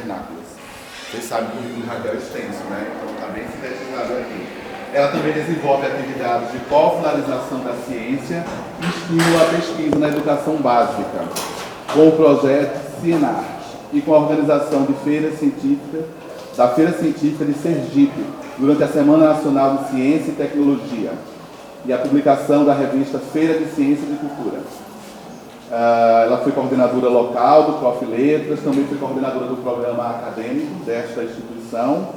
vernáculas. Vocês sabem que o currículo de Raquel é extenso, né? Então está bem sintetizado aqui. Ela também desenvolve atividades de popularização da ciência e estimula a pesquisa na educação básica, com o projeto Cienart e com a organização de da Feira Científica de Sergipe, durante a Semana Nacional de Ciência e Tecnologia, e a publicação da revista Feira de Ciência e Cultura. Ela foi coordenadora local do Prof. Letras, também foi coordenadora do programa acadêmico desta instituição,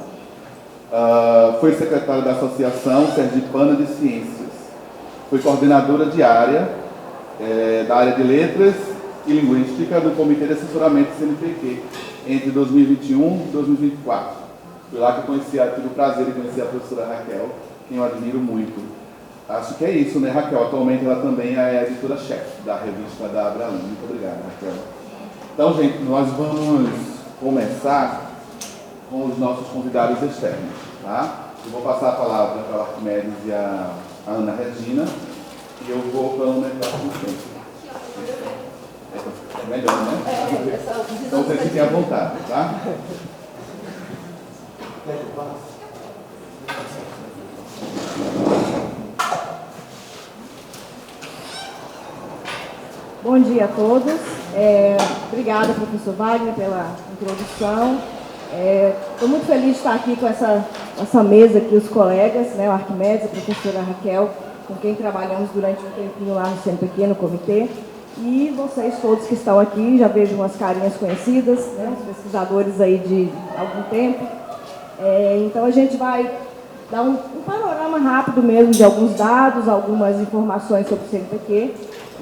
foi secretária da Associação Sergipana de Ciências, foi coordenadora diária da área de Letras e Linguística do Comitê de Assessoramento do CNPq entre 2021 e 2024. Foi lá que eu tive o prazer de conhecer a professora Raquel, quem eu admiro muito. Acho que é isso, né, Raquel? Atualmente ela também é a editora-chefe da revista da Abraão. Muito obrigado, Raquel. Então, gente, nós vamos começar com os nossos convidados externos, tá? Eu vou passar a palavra para o Arquimedes e a Ana Regina, e eu vou cronometrar com o tempo. É melhor, né? Então vocês fiquem à vontade, tá? Bom dia a todos. Obrigada, professor Wagner, pela introdução. Estou muito feliz de estar aqui com essa mesa aqui, os colegas, né, o Arquimedes, a professora Raquel, com quem trabalhamos durante um tempinho lá no CNPq, no comitê. E vocês todos que estão aqui, já vejo umas carinhas conhecidas, né, os pesquisadores aí de algum tempo. Então a gente vai dar um panorama rápido mesmo de alguns dados, algumas informações sobre o CNPq.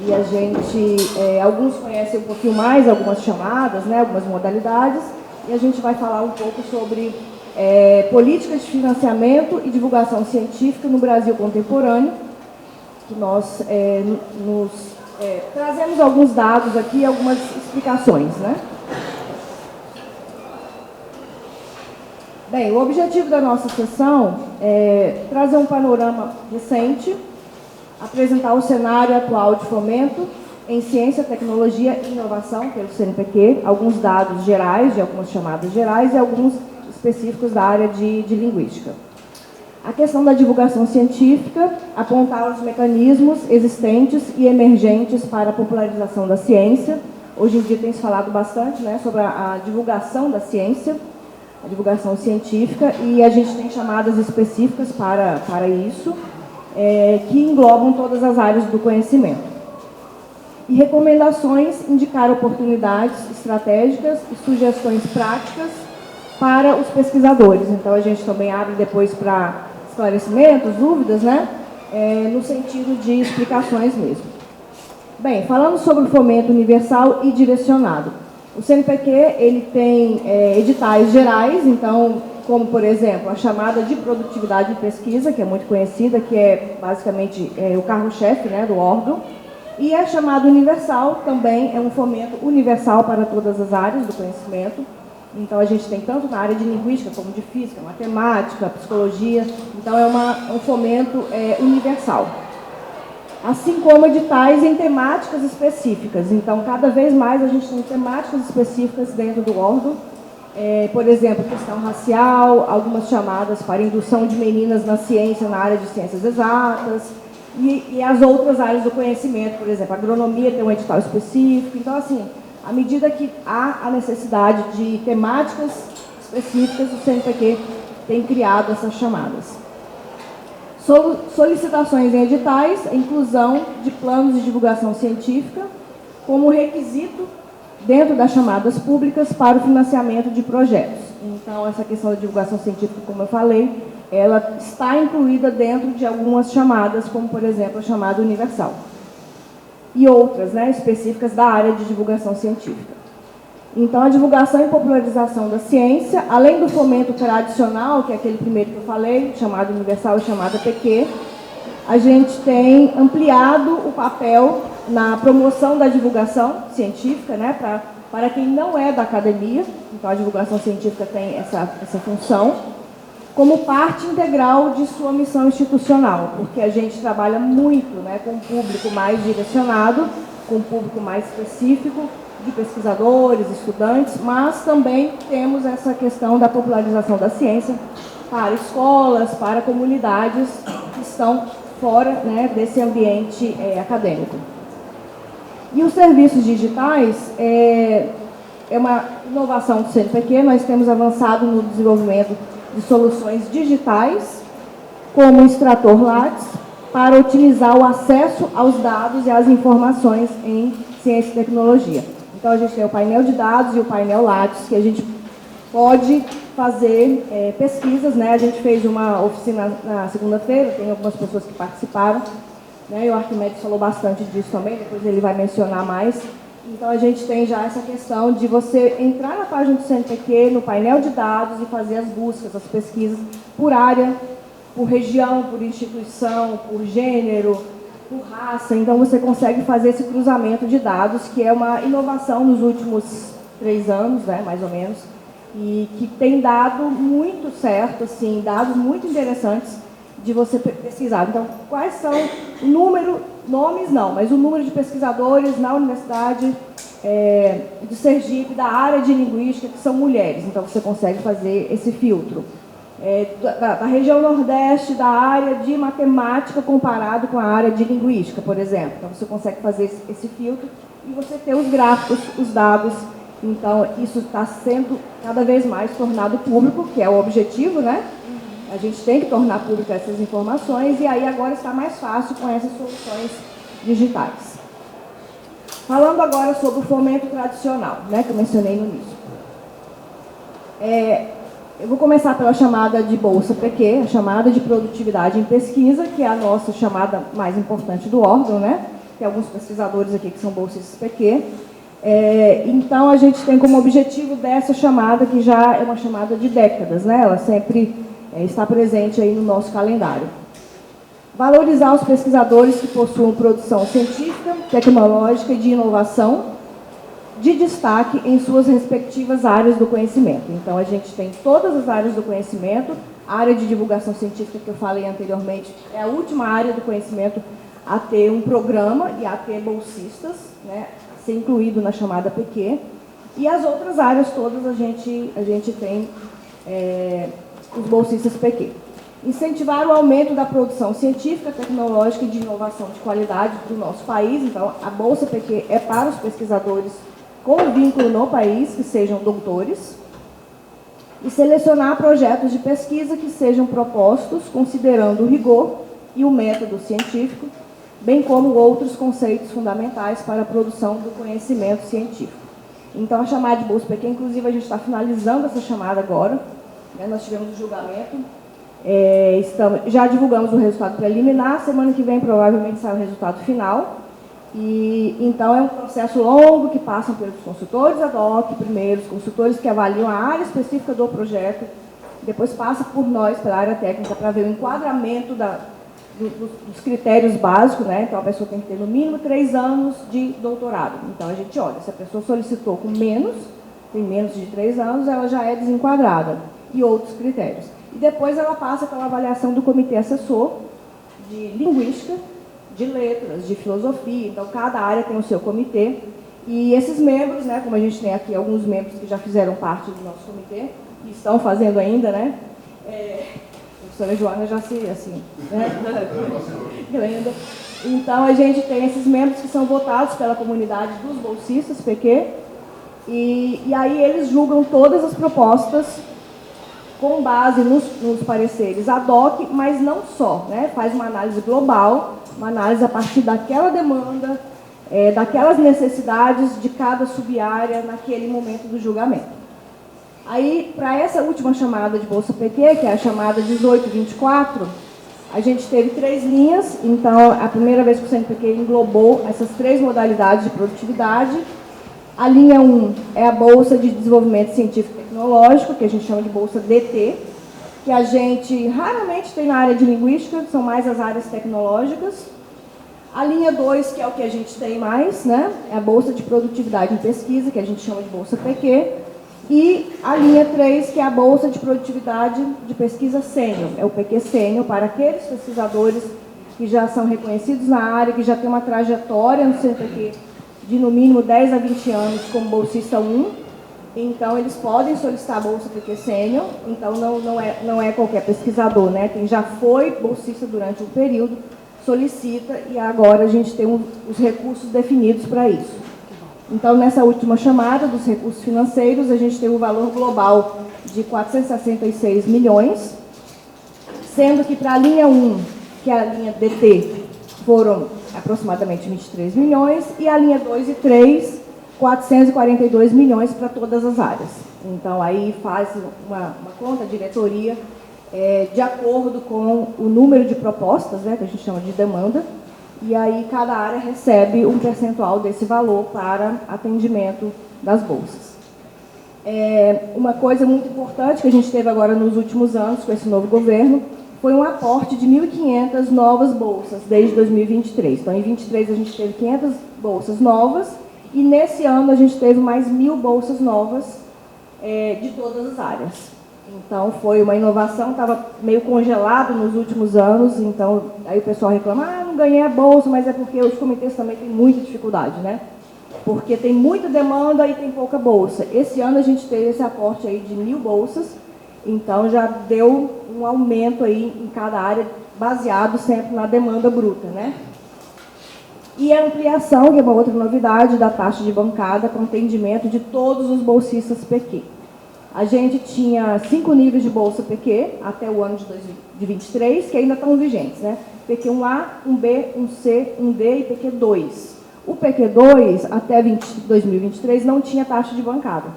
E a gente, alguns conhecem um pouquinho mais, algumas chamadas, né, algumas modalidades. E a gente vai falar um pouco sobre políticas de financiamento e divulgação científica no Brasil contemporâneo, que nós trazemos alguns dados aqui, algumas explicações, né? Bem, o objetivo da nossa sessão é trazer um panorama recente, apresentar o cenário atual de fomento em ciência, tecnologia e inovação pelo CNPq, alguns dados gerais, de algumas chamadas gerais, e alguns específicos da área de linguística. A questão da divulgação científica, apontar os mecanismos existentes e emergentes para a popularização da ciência. Hoje em dia tem se falado bastante, né, sobre a divulgação da ciência, a divulgação científica, e a gente tem chamadas específicas para isso, que englobam todas as áreas do conhecimento. E recomendações, indicar oportunidades estratégicas e sugestões práticas para os pesquisadores. Então, a gente também abre depois para esclarecimentos, dúvidas, né? No sentido de explicações mesmo. Bem, falando sobre o fomento universal e direcionado. O CNPq, ele tem editais gerais, então, como, por exemplo, a chamada de produtividade de pesquisa, que é muito conhecida, que é basicamente o carro-chefe, né, do órgão. E a chamada universal também é um fomento universal para todas as áreas do conhecimento. Então, a gente tem tanto na área de linguística, como de física, matemática, psicologia. Então, é um fomento universal. Assim como editais em temáticas específicas. Então, cada vez mais a gente tem temáticas específicas dentro do órgão. Por exemplo, questão racial, algumas chamadas para indução de meninas na ciência, na área de ciências exatas. E as outras áreas do conhecimento, por exemplo, a agronomia tem um edital específico. Então, assim, à medida que há a necessidade de temáticas específicas, o CNPq tem criado essas chamadas. Solicitações em editais, a inclusão de planos de divulgação científica como requisito dentro das chamadas públicas para o financiamento de projetos. Então, essa questão da divulgação científica, como eu falei, ela está incluída dentro de algumas chamadas, como, por exemplo, a chamada universal. E outras, né, específicas da área de divulgação científica. Então, a divulgação e popularização da ciência, além do fomento tradicional, que é aquele primeiro que eu falei, chamado universal e chamada PQ, a gente tem ampliado o papel na promoção da divulgação científica, né, para quem não é da academia. Então, a divulgação científica tem essa função, como parte integral de sua missão institucional, porque a gente trabalha muito, né, com um público mais direcionado com um público mais específico de pesquisadores, estudantes, mas também temos essa questão da popularização da ciência para escolas, para comunidades que estão fora, né, desse ambiente acadêmico. E os serviços digitais é uma inovação do CNPq. Nós temos avançado no desenvolvimento de soluções digitais, como o extrator Lattes, para otimizar o acesso aos dados e às informações em ciência e tecnologia. Então, a gente tem o painel de dados e o painel Lattes, que a gente pode fazer pesquisas, né? A gente fez uma oficina na segunda-feira, tem algumas pessoas que participaram, né? E o Arquimedes falou bastante disso também, depois ele vai mencionar mais. Então, a gente tem já essa questão de você entrar na página do CNPq, no painel de dados, e fazer as buscas, as pesquisas por área, por região, por instituição, por gênero, por raça. Então, você consegue fazer esse cruzamento de dados, que é uma inovação nos últimos 3 anos, né, mais ou menos, e que tem dado muito certo, assim, dados muito interessantes de você pesquisar. Então, quais são o número, nomes não, mas o número de pesquisadores na Universidade de Sergipe, da área de linguística, que são mulheres. Então, você consegue fazer esse filtro. Da região Nordeste, da área de matemática comparado com a área de linguística, por exemplo. Então, você consegue fazer esse filtro e você ter os gráficos, os dados. Então, isso está sendo cada vez mais tornado público, que é o objetivo, né? A gente tem que tornar públicas essas informações e aí agora está mais fácil com essas soluções digitais. Falando agora sobre o fomento tradicional, né, que eu mencionei no início. Eu vou começar pela chamada de Bolsa PQ, a chamada de produtividade em pesquisa, que é a nossa chamada mais importante do órgão, né? Tem alguns pesquisadores aqui que são bolsistas PQ. Então, a gente tem como objetivo dessa chamada, que já é uma chamada de décadas, né? Ela sempre está presente aí no nosso calendário. Valorizar os pesquisadores que possuam produção científica, tecnológica e de inovação, de destaque em suas respectivas áreas do conhecimento. Então, a gente tem todas as áreas do conhecimento. A área de divulgação científica, que eu falei anteriormente, é a última área do conhecimento a ter um programa e a ter bolsistas, né, a ser incluído na chamada PQ. E as outras áreas todas a gente tem os bolsistas PQ. Incentivar o aumento da produção científica, tecnológica e de inovação de qualidade do nosso país. Então, a Bolsa PQ é para os pesquisadores com vínculo no país, que sejam doutores, e selecionar projetos de pesquisa que sejam propostos considerando o rigor e o método científico, bem como outros conceitos fundamentais para a produção do conhecimento científico. Então, a chamada de Bolsa PQ, inclusive, a gente está finalizando essa chamada agora, né? Nós tivemos o julgamento, já divulgamos o resultado preliminar, semana que vem provavelmente sai o resultado final. E, então, é um processo longo que passa pelos consultores ad hoc, primeiro, os consultores que avaliam a área específica do projeto, depois passa por nós, pela área técnica, para ver o enquadramento dos critérios básicos, né? Então, a pessoa tem que ter no mínimo 3 anos de doutorado. Então, a gente olha, se a pessoa solicitou com tem menos de 3 anos, ela já é desenquadrada, e outros critérios. E depois ela passa pela avaliação do comitê assessor de linguística, de letras, de filosofia. Então, cada área tem o seu comitê. E esses membros, né, como a gente tem aqui alguns membros que já fizeram parte do nosso comitê, e estão fazendo ainda, né? A professora Joana já se, assim, né? Então, a gente tem esses membros que são votados pela comunidade dos bolsistas PQ, e aí eles julgam todas as propostas com base nos pareceres ad hoc, mas não só, né? Faz uma análise global, uma análise a partir daquela demanda, daquelas necessidades de cada sub-área naquele momento do julgamento. Aí, para essa última chamada de Bolsa PQ, que é a chamada 1824, a gente teve 3 linhas. Então, a primeira vez que o CNPq englobou essas 3 modalidades de produtividade. A linha 1 é a Bolsa de Desenvolvimento Científico e Tecnológico, que a gente chama de Bolsa DT, que a gente raramente tem na área de linguística, são mais as áreas tecnológicas. A linha 2, que é o que a gente tem mais, né, é a Bolsa de Produtividade em Pesquisa, que a gente chama de Bolsa PQ. E a linha 3, que é a Bolsa de Produtividade de Pesquisa Sênior, é o PQ Sênior, para aqueles pesquisadores que já são reconhecidos na área, que já têm uma trajetória no CNPq de no mínimo 10 a 20 anos como bolsista 1, então eles podem solicitar a bolsa PQ Sênior, então não é qualquer pesquisador, né? Quem já foi bolsista durante um período, solicita, e agora a gente tem os recursos definidos para isso. Então, nessa última chamada dos recursos financeiros, a gente tem um valor global de 466 milhões, sendo que para a linha 1, que é a linha DT, foram aproximadamente 23 milhões, e a linha 2 e 3, 442 milhões para todas as áreas. Então, aí faz uma conta, a diretoria, de acordo com o número de propostas, né, que a gente chama de demanda, e aí cada área recebe um percentual desse valor para atendimento das bolsas. Uma coisa muito importante que a gente teve agora nos últimos anos com esse novo governo foi um aporte de 1.500 novas bolsas desde 2023. Então, em 2023 a gente teve 500 bolsas novas e nesse ano a gente teve mais 1.000 bolsas novas de todas as áreas. Então, foi uma inovação, estava meio congelado nos últimos anos, então, aí o pessoal reclama, não ganhei a bolsa, mas é porque os comitês também têm muita dificuldade, né? Porque tem muita demanda e tem pouca bolsa. Esse ano a gente teve esse aporte aí de 1.000 bolsas, então já deu um aumento aí em cada área, baseado sempre na demanda bruta, né? E a ampliação, que é uma outra novidade, da taxa de bancada com atendimento de todos os bolsistas PQ. A gente tinha 5 níveis de bolsa PQ até o ano de 2023, que ainda estão vigentes, né? PQ1A, 1B, 1C, 1D e PQ2. O PQ2, até 2023, não tinha taxa de bancada.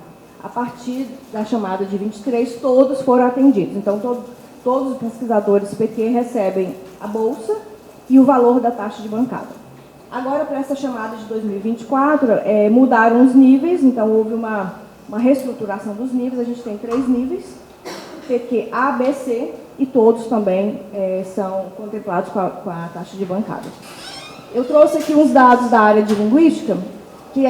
A partir da chamada de 23, todos foram atendidos. Então, todos os pesquisadores PQ recebem a bolsa e o valor da taxa de bancada. Agora, para essa chamada de 2024, mudaram os níveis, então houve uma reestruturação dos níveis. A gente tem 3 níveis, PQ A, B, C, e todos também são contemplados com a taxa de bancada. Eu trouxe aqui uns dados da área de linguística que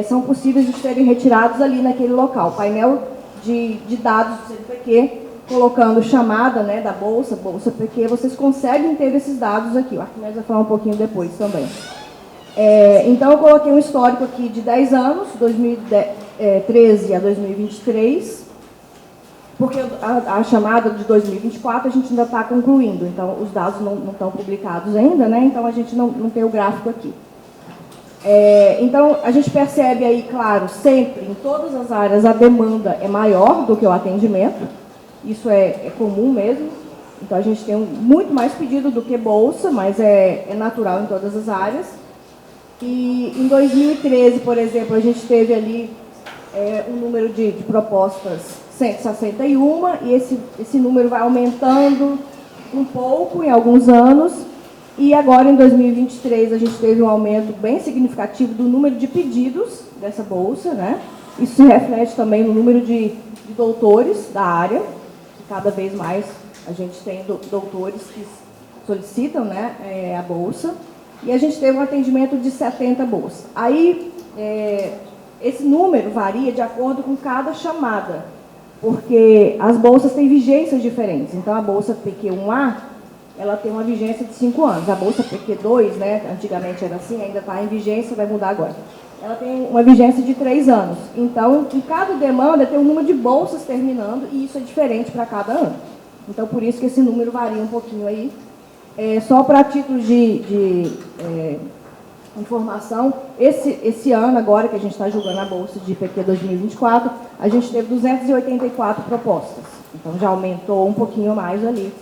são possíveis de serem retirados ali naquele local, painel de dados do CNPq, colocando chamada, né, da bolsa PQ, vocês conseguem ter esses dados aqui. O Arquimedes vai falar um pouquinho depois também. Então, eu coloquei um histórico aqui de 10 anos, 2013 a 2023, porque a chamada de 2024 a gente ainda está concluindo, então os dados não estão publicados ainda, né? Então a gente não tem o gráfico aqui. Então, a gente percebe aí, claro, sempre, em todas as áreas, a demanda é maior do que o atendimento, isso é comum mesmo. Então, a gente tem muito mais pedido do que bolsa, mas é natural em todas as áreas. E em 2013, por exemplo, a gente teve ali um número de propostas 161, e esse número vai aumentando um pouco em alguns anos, e agora em 2023 a gente teve um aumento bem significativo do número de pedidos dessa bolsa, né? Isso se reflete também no número de doutores da área, que cada vez mais a gente tem doutores que solicitam, né, a bolsa, e a gente teve um atendimento de 70 bolsas. Aí, esse número varia de acordo com cada chamada, porque as bolsas têm vigências diferentes. Então, a bolsa PQ1A, ela tem uma vigência de 5 anos. A bolsa PQ2, né, antigamente era assim, ainda está em vigência, vai mudar agora. Ela tem uma vigência de 3 anos. Então, em cada demanda tem um número de bolsas terminando, e isso é diferente para cada ano. Então, por isso que esse número varia um pouquinho aí. Só para título de informação, esse ano agora que a gente está julgando a bolsa de PQ 2024, a gente teve 284 propostas. Então, já aumentou um pouquinho mais ali.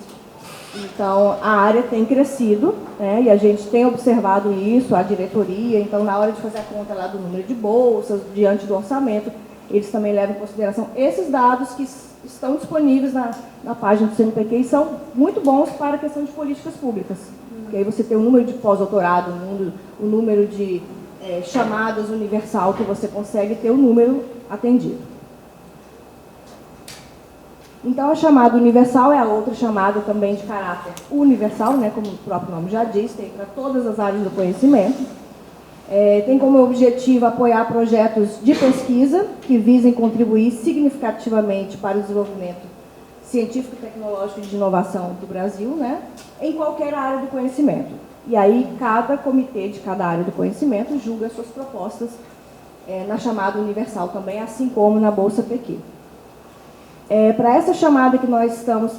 Então, a área tem crescido, né, e a gente tem observado isso, a diretoria. Então, na hora de fazer a conta lá do número de bolsas, diante do orçamento, eles também levam em consideração esses dados que estão disponíveis na página do CNPq e são muito bons para a questão de políticas públicas. Porque aí você tem o número de pós-doutorado, o número de chamadas universal, que você consegue ter o número atendido. Então, a chamada universal é a outra chamada também de caráter universal, né, como o próprio nome já diz, tem para todas as áreas do conhecimento. Tem como objetivo apoiar projetos de pesquisa que visem contribuir significativamente para o desenvolvimento científico, tecnológico e de inovação do Brasil, né, em qualquer área do conhecimento. e aí cada comitê de cada área do conhecimento julga as suas propostas na chamada universal também, assim como na Bolsa PQ. Para essa chamada que nós estamos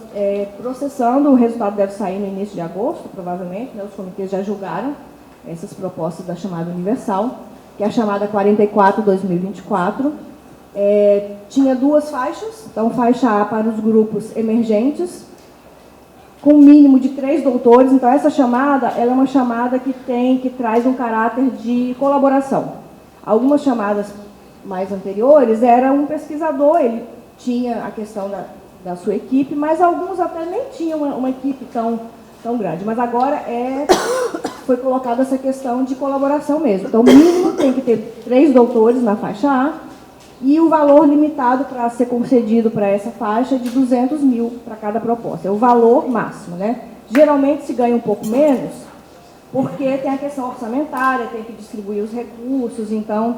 processando, o resultado deve sair no início de agosto, provavelmente, né? Os comitês já julgaram essas propostas da chamada universal, que é a chamada 44/2024. Tinha duas faixas, então faixa A para os grupos emergentes, com um mínimo de 3 doutores. Então essa chamada, ela é uma chamada que traz um caráter de colaboração. Algumas chamadas mais anteriores era um pesquisador, ele tinha a questão da sua equipe, mas alguns até nem tinham uma equipe tão grande. Mas agora foi colocada essa questão de colaboração mesmo. Então, o mínimo tem que ter 3 doutores na faixa A e o valor limitado para ser concedido para essa faixa é de 200 mil para cada proposta. É o valor máximo, né? Geralmente se ganha um pouco menos, porque tem a questão orçamentária, tem que distribuir os recursos, então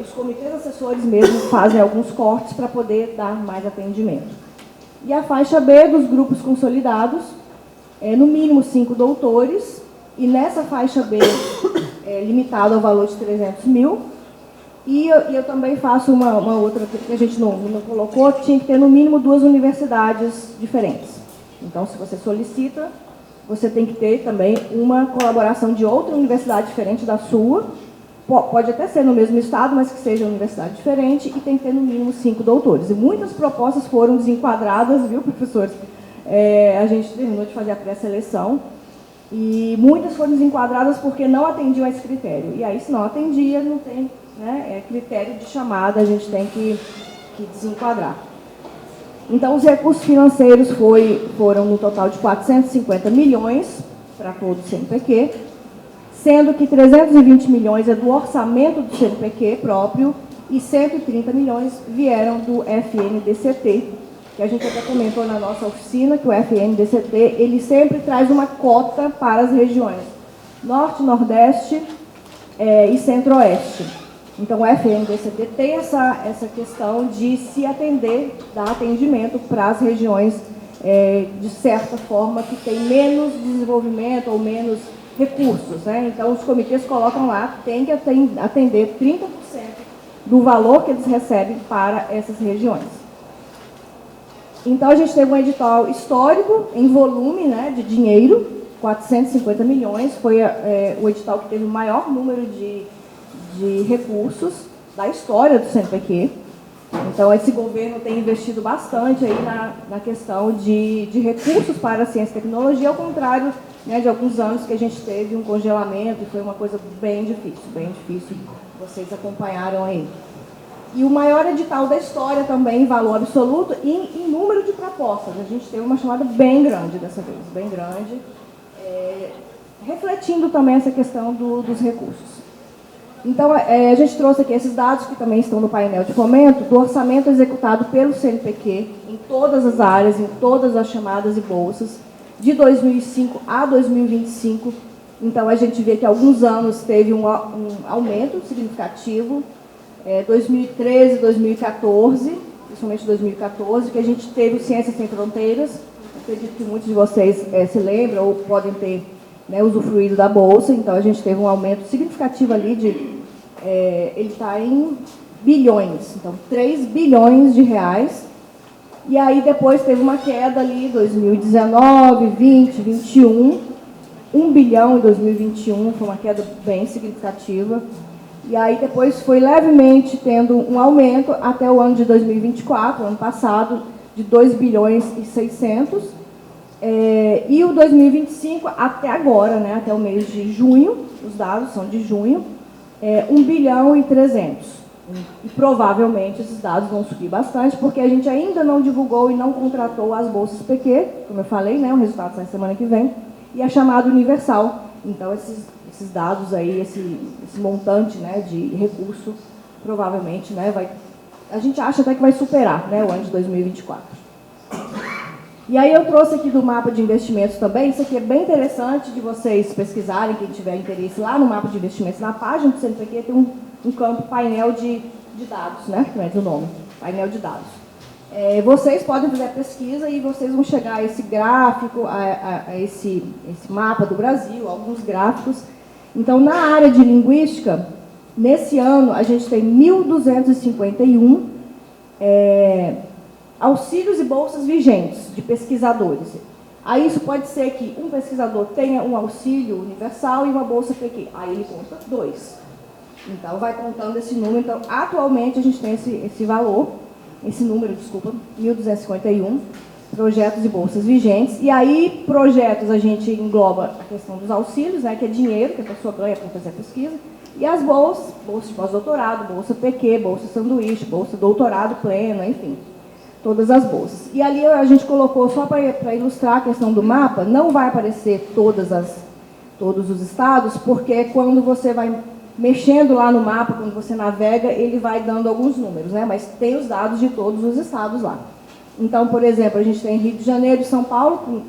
os comitês assessores mesmo fazem alguns cortes para poder dar mais atendimento. E a faixa B dos grupos consolidados, no mínimo 5 doutores, e nessa faixa B limitado ao valor de 300 mil, e eu também faço uma outra que a gente não colocou, tinha que ter no mínimo 2 universidades diferentes. Então, se você solicita, você tem que ter também uma colaboração de outra universidade diferente da sua. Pode até ser no mesmo estado, mas que seja uma universidade diferente, e tem que ter no mínimo 5 doutores. E muitas propostas foram desenquadradas, viu, professores? A gente terminou de fazer a pré-seleção, e muitas foram desenquadradas porque não atendiam a esse critério. E aí, se não atendia, não tem, né, critério de chamada, a gente tem que desenquadrar. Então, os recursos financeiros foram no total de 450 milhões para todo o CNPq, sendo que 320 milhões é do orçamento do CNPq próprio e 130 milhões vieram do FNDCT, que a gente até comentou na nossa oficina, que o FNDCT ele sempre traz uma cota para as regiões Norte, Nordeste e Centro-Oeste. Então, o FNDCT tem essa questão de se atender, dar atendimento para as regiões, de certa forma, que tem menos desenvolvimento ou menos recursos, né? Então, os comitês colocam lá, tem que atender 30% do valor que eles recebem para essas regiões. Então, a gente teve um edital histórico, em volume, né, de dinheiro, 450 milhões, foi o edital que teve o maior número de recursos da história do CNPq. Então, esse governo tem investido bastante aí na questão de recursos para a ciência e tecnologia, ao contrário, né, de alguns anos que a gente teve um congelamento e foi uma coisa bem difícil, vocês acompanharam aí. E o maior edital da história também, em valor absoluto e em número de propostas. A gente teve uma chamada bem grande dessa vez, bem grande, refletindo também essa questão dos recursos. Então, a gente trouxe aqui esses dados, que também estão no painel de fomento, do orçamento executado pelo CNPq, em todas as áreas, em todas as chamadas e bolsas, de 2005 a 2025. Então, a gente vê que alguns anos teve um aumento significativo, 2013, 2014, principalmente 2014, que a gente teve o Ciências Sem Fronteiras. Acredito que muitos de vocês se lembram ou podem ter, né, usufruído da Bolsa. Então, a gente teve um aumento significativo ali ele está em bilhões, então 3 bilhões de reais. E aí depois teve uma queda ali, 2019, 20, 21, 1 bilhão em 2021, foi uma queda bem significativa. E aí depois foi levemente tendo um aumento até o ano de 2024, ano passado, de 2 bilhões e 600. E o 2025, até agora, né, até o mês de junho, os dados são de junho, 1 bilhão e 300. E provavelmente esses dados vão subir bastante, porque a gente ainda não divulgou e não contratou as bolsas PQ, como eu falei, né, o resultado sai semana que vem, e a chamada universal. Então, esses dados aí, esse montante, né, de recurso, provavelmente, né, a gente acha até que vai superar, né, o ano de 2024. E aí eu trouxe aqui do mapa de investimentos também, isso aqui é bem interessante de vocês pesquisarem, quem tiver interesse lá no mapa de investimentos, na página do CNPq tem um campo painel de dados, né, que não é o nome, painel de dados. Vocês podem fazer a pesquisa e vocês vão chegar a esse gráfico, a esse mapa do Brasil, alguns gráficos. Então, na área de linguística, nesse ano, a gente tem 1.251 auxílios e bolsas vigentes de pesquisadores. Aí isso pode ser que um pesquisador tenha um auxílio universal e uma bolsa PQ. Aí ele conta 2. Então, vai contando esse número. Então, atualmente, a gente tem esse valor, esse número, desculpa, 1.251 projetos e bolsas vigentes. E aí, projetos, a gente engloba a questão dos auxílios, né, que é dinheiro que a pessoa ganha para fazer a pesquisa, e as bolsas, bolsa de pós-doutorado, bolsa PQ, bolsa sanduíche, bolsa doutorado pleno, enfim, todas as bolsas. E ali a gente colocou, só para ilustrar a questão do mapa, não vai aparecer todos os estados, porque quando você vai mexendo lá no mapa, quando você navega, ele vai dando alguns números, né? Mas tem os dados de todos os estados lá. Então, por exemplo, a gente tem Rio de Janeiro e São Paulo,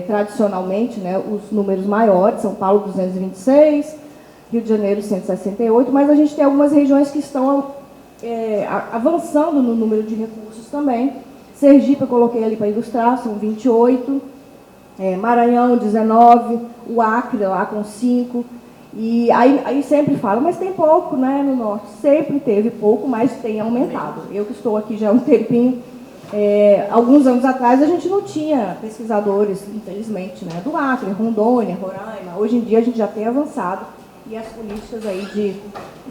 tradicionalmente, né, os números maiores, São Paulo 226, Rio de Janeiro 168, mas a gente tem algumas regiões que estão avançando no número de recursos também. Sergipe eu coloquei ali para ilustrar, são 28, Maranhão 19, o Acre lá com 5, e aí sempre fala, mas tem pouco, né, no norte. Sempre teve pouco, mas tem aumentado. Eu que estou aqui já há um tempinho, alguns anos atrás a gente não tinha pesquisadores, infelizmente, né, do Acre, Rondônia, Roraima. Hoje em dia a gente já tem avançado e as políticas aí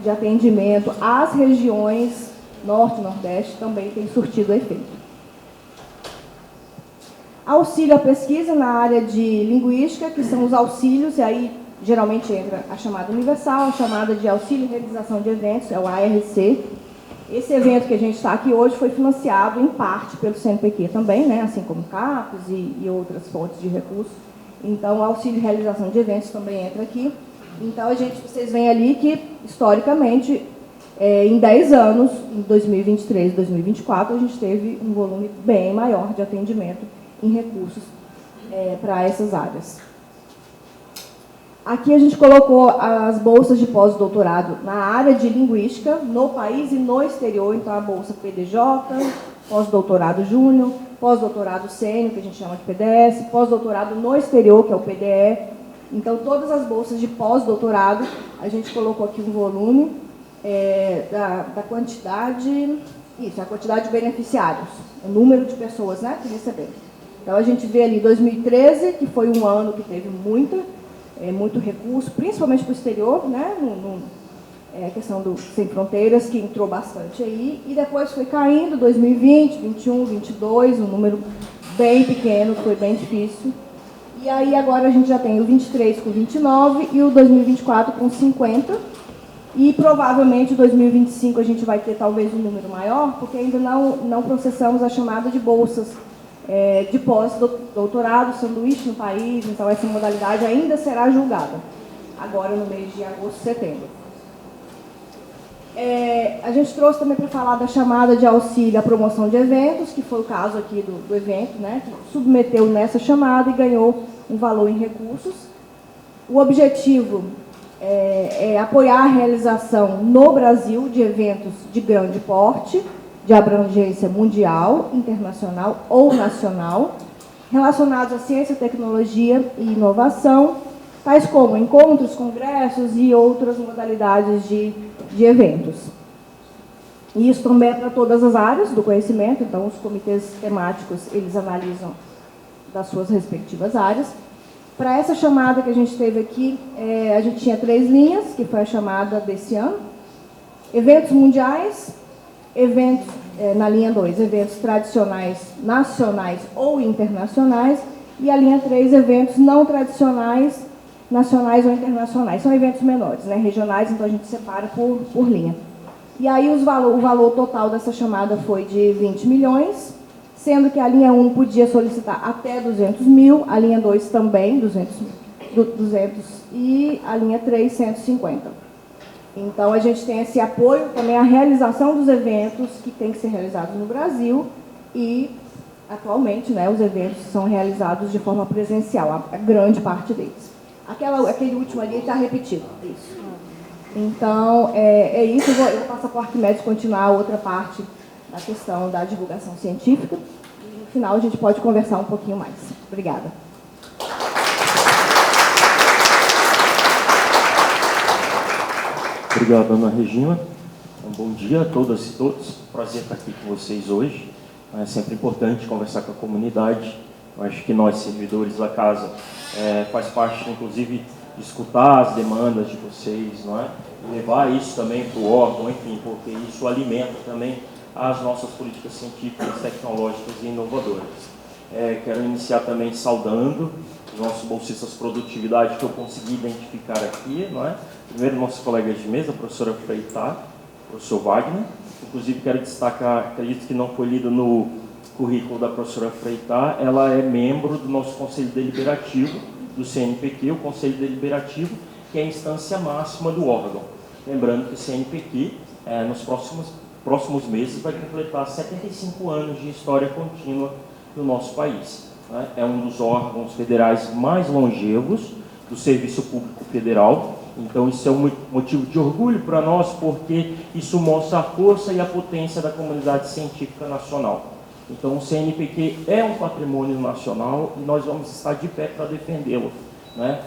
de atendimento às regiões norte e nordeste também têm surtido efeito. Auxílio à pesquisa na área de linguística, que são os auxílios, e aí geralmente entra a chamada universal, a chamada de auxílio e realização de eventos, é o ARC. Esse evento que a gente está aqui hoje foi financiado em parte pelo CNPq também, né, assim como CAPES e outras fontes de recursos. Então, o auxílio e realização de eventos também entra aqui. Então, vocês veem ali que, historicamente, em 10 anos, em 2023 e 2024, a gente teve um volume bem maior de atendimento em recursos para essas áreas. Aqui a gente colocou as bolsas de pós-doutorado na área de linguística, no país e no exterior. Então, a bolsa PDJ, pós-doutorado júnior, pós-doutorado sênior, que a gente chama de PDS, pós-doutorado no exterior, que é o PDE. Então, todas as bolsas de pós-doutorado, a gente colocou aqui um volume da quantidade, a quantidade de beneficiários, o número de pessoas, né, que receberam. Então, a gente vê ali 2013, que foi um ano que teve muito recurso, principalmente para o exterior, né, a questão do Sem Fronteiras, que entrou bastante aí, e depois foi caindo, 2020, 21, 22, um número bem pequeno, foi bem difícil. E aí agora a gente já tem o 23 com 29 e o 2024 com 50. E provavelmente o 2025 a gente vai ter talvez um número maior, porque ainda não processamos a chamada de bolsas de pós-doutorado, sanduíche no país. Então essa modalidade ainda será julgada, agora no mês de agosto, setembro. A gente trouxe também para falar da chamada de auxílio à promoção de eventos, que foi o caso aqui do evento, né, que submeteu nessa chamada e ganhou um valor em recursos. O objetivo é apoiar a realização no Brasil de eventos de grande porte, de abrangência mundial, internacional ou nacional, relacionados à ciência, tecnologia e inovação, tais como encontros, congressos e outras modalidades de eventos. E isso também é para todas as áreas do conhecimento, então os comitês temáticos, eles analisam das suas respectivas áreas. Para essa chamada que a gente teve aqui, a gente tinha 3 linhas, que foi a chamada desse ano. Eventos mundiais, eventos, na linha 2, eventos tradicionais, nacionais ou internacionais, e a linha 3, eventos não tradicionais, nacionais ou internacionais. São eventos menores, né, regionais, então a gente separa por linha. E aí o valor total dessa chamada foi de 20 milhões, sendo que a linha 1 podia solicitar até 200 mil, a linha 2 também 200 e a linha 3, 150. Então, a gente tem esse apoio também à realização dos eventos que tem que ser realizados no Brasil e, atualmente, né, os eventos são realizados de forma presencial, a grande parte deles. Aquele último ali está repetido, isso. Então, é isso. Eu vou passar para o Arquimedes continuar a outra parte na questão da divulgação científica. E, no final, a gente pode conversar um pouquinho mais. Obrigada. Obrigado, Ana Regina. Bom dia a todas e todos. Prazer estar aqui com vocês hoje. É sempre importante conversar com a comunidade. Eu acho que nós, servidores da casa, faz parte, inclusive, de escutar as demandas de vocês, não é? E levar isso também para o órgão, enfim, porque isso alimenta também as nossas políticas científicas, tecnológicas e inovadoras. Quero iniciar também saudando os nossos bolsistas de produtividade que eu consegui identificar aqui, não é? Primeiro, nossos colegas de mesa, a professora Freitá, o professor Wagner. Inclusive, quero destacar, acredito que não foi lido no currículo da professora Freitá, ela é membro do nosso Conselho Deliberativo do CNPq, o Conselho Deliberativo, que é a instância máxima do órgão. Lembrando que o CNPq, nos próximos meses, vai completar 75 anos de história contínua do nosso país. Né? É um dos órgãos federais mais longevos do Serviço Público Federal. Então, isso é um motivo de orgulho para nós, porque isso mostra a força e a potência da comunidade científica nacional. Então, o CNPq é um patrimônio nacional e nós vamos estar de pé para defendê-lo, né?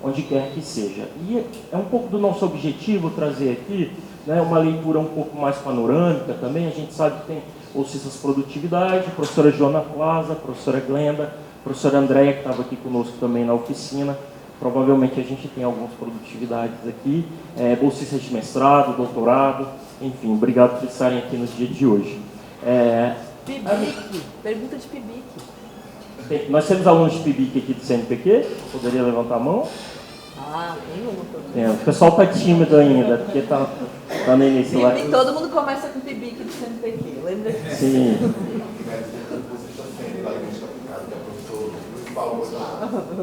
Onde quer que seja. E é um pouco do nosso objetivo trazer aqui, né, uma leitura um pouco mais panorâmica também. A gente sabe que tem bolsistas de produtividade, a professora Joana Plaza, a professora Glenda, a professora Andréia, que estava aqui conosco também na oficina. Provavelmente a gente tem algumas produtividades aqui, bolsistas de mestrado, doutorado, enfim, obrigado por estarem aqui no dia de hoje. PIBIC, pergunta de PIBIC. Nós temos alunos de PIBIC aqui do CNPq, poderia levantar a mão? Tem uma. O pessoal está tímido ainda, porque está no início lá. Todo mundo começa com PIBIC do CNPq, lembra disso? Sim.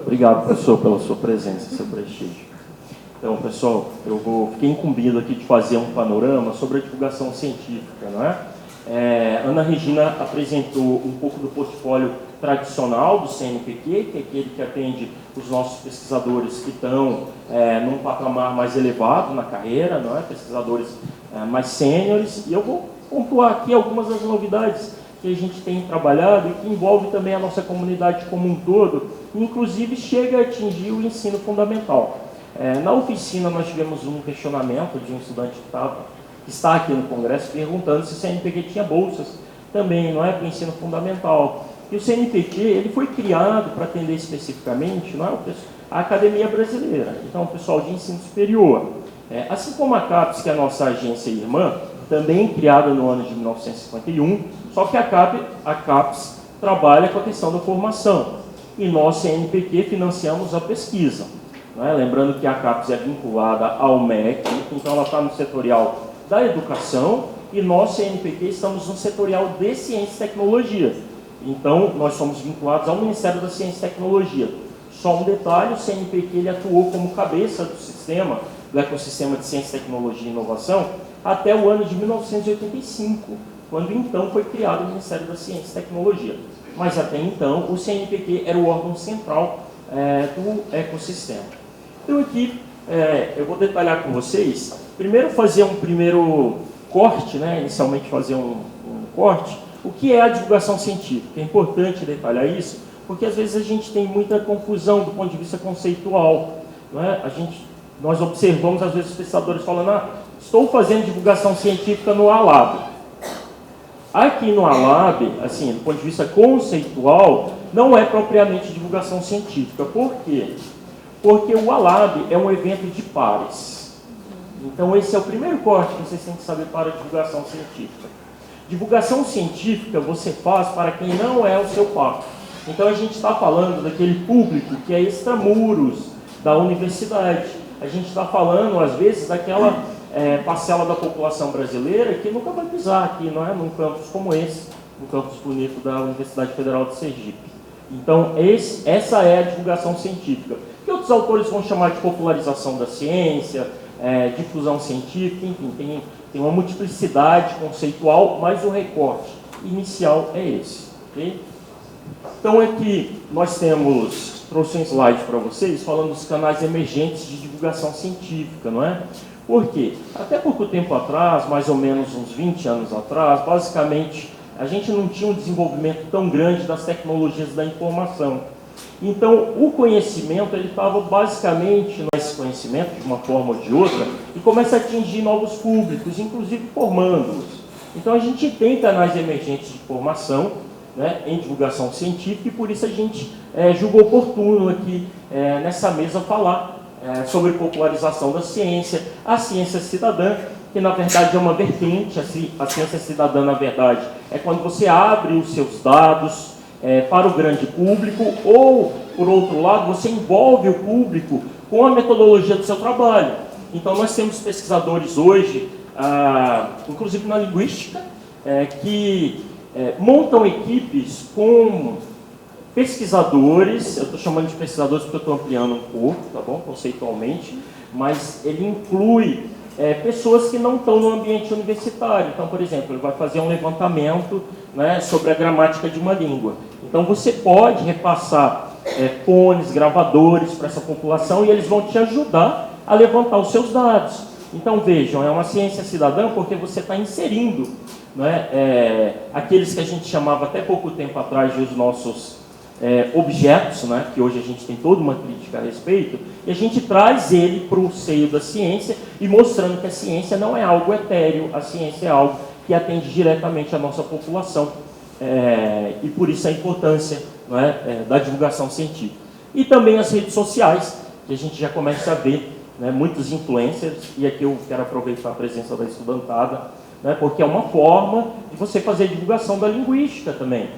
Obrigado, professor, pela sua presença, seu prestígio. Então, pessoal, fiquei incumbido aqui de fazer um panorama sobre a divulgação científica, não é? Ana Regina apresentou um pouco do portfólio tradicional do CNPq, que é aquele que atende os nossos pesquisadores que estão num patamar mais elevado na carreira, não é? Pesquisadores mais sêniores, e eu vou pontuar aqui algumas das novidades que a gente tem trabalhado e que envolve também a nossa comunidade como um todo, inclusive chega a atingir o ensino fundamental. Na oficina nós tivemos um questionamento de um estudante que está aqui no Congresso perguntando se o CNPq tinha bolsas também, não é, para o ensino fundamental. E o CNPq ele foi criado para atender especificamente, não é, a academia brasileira, então o pessoal de ensino superior. Assim como a CAPES, que é a nossa agência irmã, também criada no ano de 1951, só que a CAPES trabalha com a questão da formação. E nós, CNPq, financiamos a pesquisa. Né? Lembrando que a CAPES é vinculada ao MEC, então ela está no setorial da educação, e nós, CNPq, estamos no setorial de ciência e tecnologia. Então, nós somos vinculados ao Ministério da Ciência e Tecnologia. Só um detalhe, o CNPq ele atuou como cabeça do ecossistema de ciência, tecnologia e inovação, até o ano de 1985, quando então foi criado o Ministério da Ciência e Tecnologia. Mas até então, o CNPq era o órgão central do ecossistema. Então aqui, eu vou detalhar com vocês, primeiro fazer um primeiro corte, né, inicialmente fazer um corte, o que é a divulgação científica. É importante detalhar isso, porque às vezes a gente tem muita confusão do ponto de vista conceitual. Não é? Nós observamos, às vezes, os pesquisadores falando, estou fazendo divulgação científica no ALAB. Aqui no ALAB, assim, do ponto de vista conceitual, não é propriamente divulgação científica. Por quê? Porque o ALAB é um evento de pares. Então, esse é o primeiro corte que vocês têm que saber para a divulgação científica. Divulgação científica você faz para quem não é o seu par. Então, a gente está falando daquele público que é extramuros da universidade. A gente está falando, às vezes, daquela parcela da população brasileira que nunca vai pisar aqui, não é? Num campus como esse, no campus bonito da Universidade Federal de Sergipe. Então, essa é a divulgação científica. Que outros autores vão chamar de popularização da ciência, difusão científica, enfim, tem uma multiplicidade conceitual, mas o recorte inicial é esse. Okay? Então, aqui nós trouxe um slide para vocês falando dos canais emergentes de divulgação científica, não é? Por quê? Até pouco tempo atrás, mais ou menos uns 20 anos atrás, basicamente, a gente não tinha um desenvolvimento tão grande das tecnologias da informação. Então, o conhecimento, ele estava basicamente nesse conhecimento, de uma forma ou de outra, e começa a atingir novos públicos, inclusive formando-os. Então, a gente tem canais emergentes de formação, né, em divulgação científica, e por isso a gente julgou oportuno aqui nessa mesa falar sobre popularização da ciência, a ciência cidadã, que na verdade é uma vertente. A ciência cidadã, na verdade, é quando você abre os seus dados para o grande público, ou, por outro lado, você envolve o público com a metodologia do seu trabalho. Então, nós temos pesquisadores hoje, inclusive na linguística, que montam equipes com pesquisadores. Eu estou chamando de pesquisadores porque eu estou ampliando um pouco, tá bom, conceitualmente, mas ele inclui pessoas que não estão no ambiente universitário. Então, por exemplo, ele vai fazer um levantamento, né, sobre a gramática de uma língua. Então, você pode repassar fones, gravadores para essa população, e eles vão te ajudar a levantar os seus dados. Então, vejam, é uma ciência cidadã porque você está inserindo, né, aqueles que a gente chamava até pouco tempo atrás de os nossos objetos, né, que hoje a gente tem toda uma crítica a respeito, e a gente traz ele para o seio da ciência, e mostrando que a ciência não é algo etéreo, a ciência é algo que atende diretamente a nossa população, e por isso a importância, né, da divulgação científica. E também as redes sociais, que a gente já começa a ver, né, muitos influencers, e aqui eu quero aproveitar a presença da estudantada, né, porque é uma forma de você fazer divulgação da linguística também.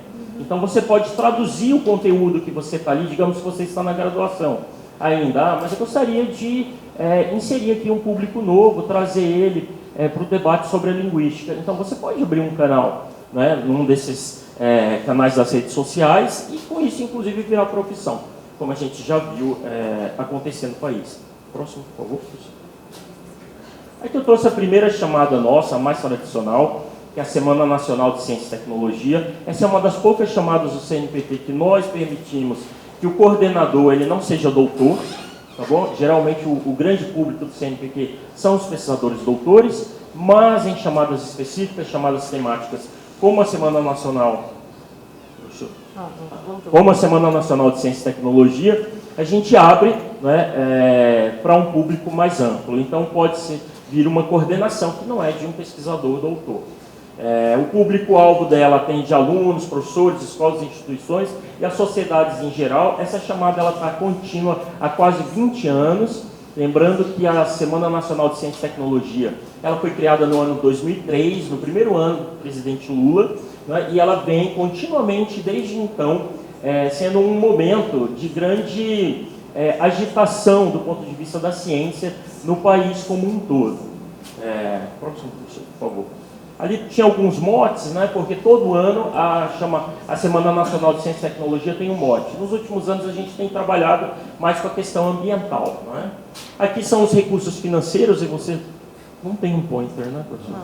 Então, você pode traduzir o conteúdo que você está ali, digamos que você está na graduação ainda, mas eu gostaria de inserir aqui um público novo, trazer ele para o debate sobre a linguística. Então, você pode abrir um canal, né, num desses canais das redes sociais, e com isso, inclusive, virar profissão, como a gente já viu acontecer no país. Próximo, por favor. Aqui eu trouxe a primeira chamada nossa, a mais tradicional, que é a Semana Nacional de Ciência e Tecnologia. Essa é uma das poucas chamadas do CNPq que nós permitimos que o coordenador ele não seja doutor, tá bom? Geralmente o grande público do CNPq são os pesquisadores doutores, mas em chamadas específicas, chamadas temáticas, como a Semana Nacional, de Ciência e Tecnologia, a gente abre, né, para um público mais amplo. Então pode vir uma coordenação que não é de um pesquisador doutor. O público-alvo dela atende alunos, professores, escolas e instituições e as sociedades em geral. Essa chamada está contínua há quase 20 anos. Lembrando que a Semana Nacional de Ciência e Tecnologia ela foi criada no ano 2003, no primeiro ano do presidente Lula, né, e ela vem continuamente desde então sendo um momento de grande agitação do ponto de vista da ciência no país como um todo. Próximo, por favor. Ali tinha alguns motes, né, porque todo ano a Semana Nacional de Ciência e Tecnologia tem um mote. Nos últimos anos a gente tem trabalhado mais com a questão ambiental. Né? Aqui são os recursos financeiros, e você não tem um pointer, né, professor?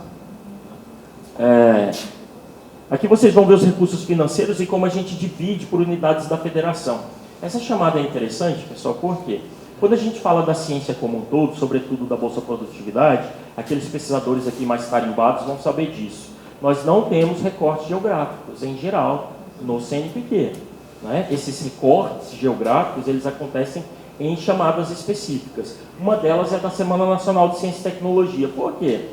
Aqui vocês vão ver os recursos financeiros e como a gente divide por unidades da federação. Essa chamada é interessante, pessoal, por quê? Quando a gente fala da ciência como um todo, sobretudo da Bolsa Produtividade, aqueles pesquisadores aqui mais tarimbados vão saber disso. Nós não temos recortes geográficos, em geral, no CNPq. Né? Esses recortes geográficos, eles acontecem em chamadas específicas. Uma delas é da Semana Nacional de Ciência e Tecnologia. Por quê?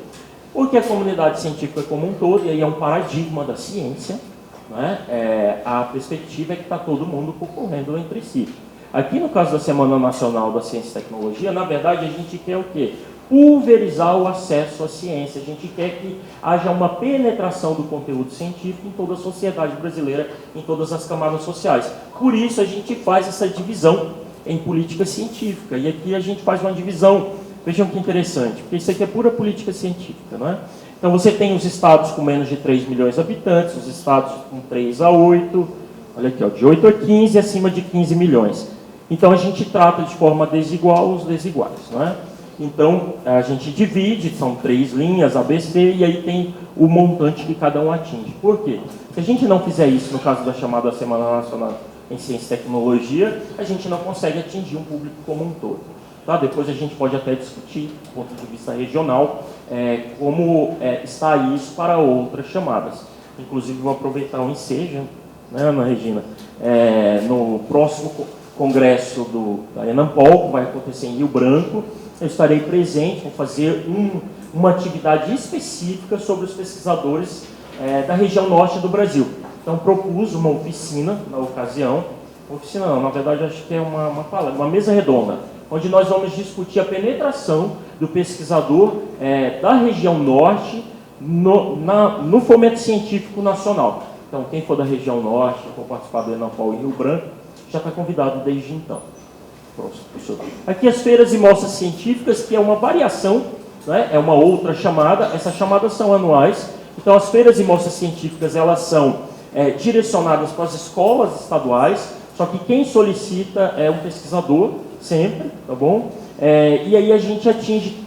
Porque a comunidade científica como um todo, e aí é um paradigma da ciência, né? A perspectiva é que está todo mundo concorrendo entre si. Aqui no caso da Semana Nacional da Ciência e Tecnologia, na verdade a gente quer o quê? Pulverizar o acesso à ciência. A gente quer que haja uma penetração do conteúdo científico em toda a sociedade brasileira, em todas as camadas sociais. Por isso a gente faz essa divisão em política científica. E aqui a gente faz uma divisão, vejam que interessante, porque isso aqui é pura política científica, não é? Então você tem os estados com menos de 3 milhões de habitantes, os estados com 3 a 8, olha aqui, ó, de 8 a 15 e acima de 15 milhões. Então a gente trata de forma desigual os desiguais, não é? Então a gente divide, são 3 linhas ABC, e aí tem o montante que cada um atinge. Por quê? Se a gente não fizer isso no caso da chamada Semana Nacional em Ciência e Tecnologia, a gente não consegue atingir um público como um todo. Tá? Depois a gente pode até discutir, do ponto de vista regional, como está isso para outras chamadas. Inclusive, vou aproveitar o ensejo, né, Ana Regina, no próximo congresso da Enampol, que vai acontecer em Rio Branco, eu estarei presente, vou fazer uma atividade específica sobre os pesquisadores da região norte do Brasil. Então, propus uma oficina na ocasião, oficina não, na verdade acho que é uma mesa redonda, onde nós vamos discutir a penetração do pesquisador da região norte no fomento científico nacional. Então, quem for da região norte, for participar do Enampol em Rio Branco, já está convidado desde então. Próximo, professor. Aqui as feiras e mostras científicas, que é uma variação, né? É uma outra chamada. Essas chamadas são anuais. Então, as feiras e mostras científicas, elas são direcionadas para as escolas estaduais, só que quem solicita é um pesquisador, sempre, tá bom? E aí a gente atinge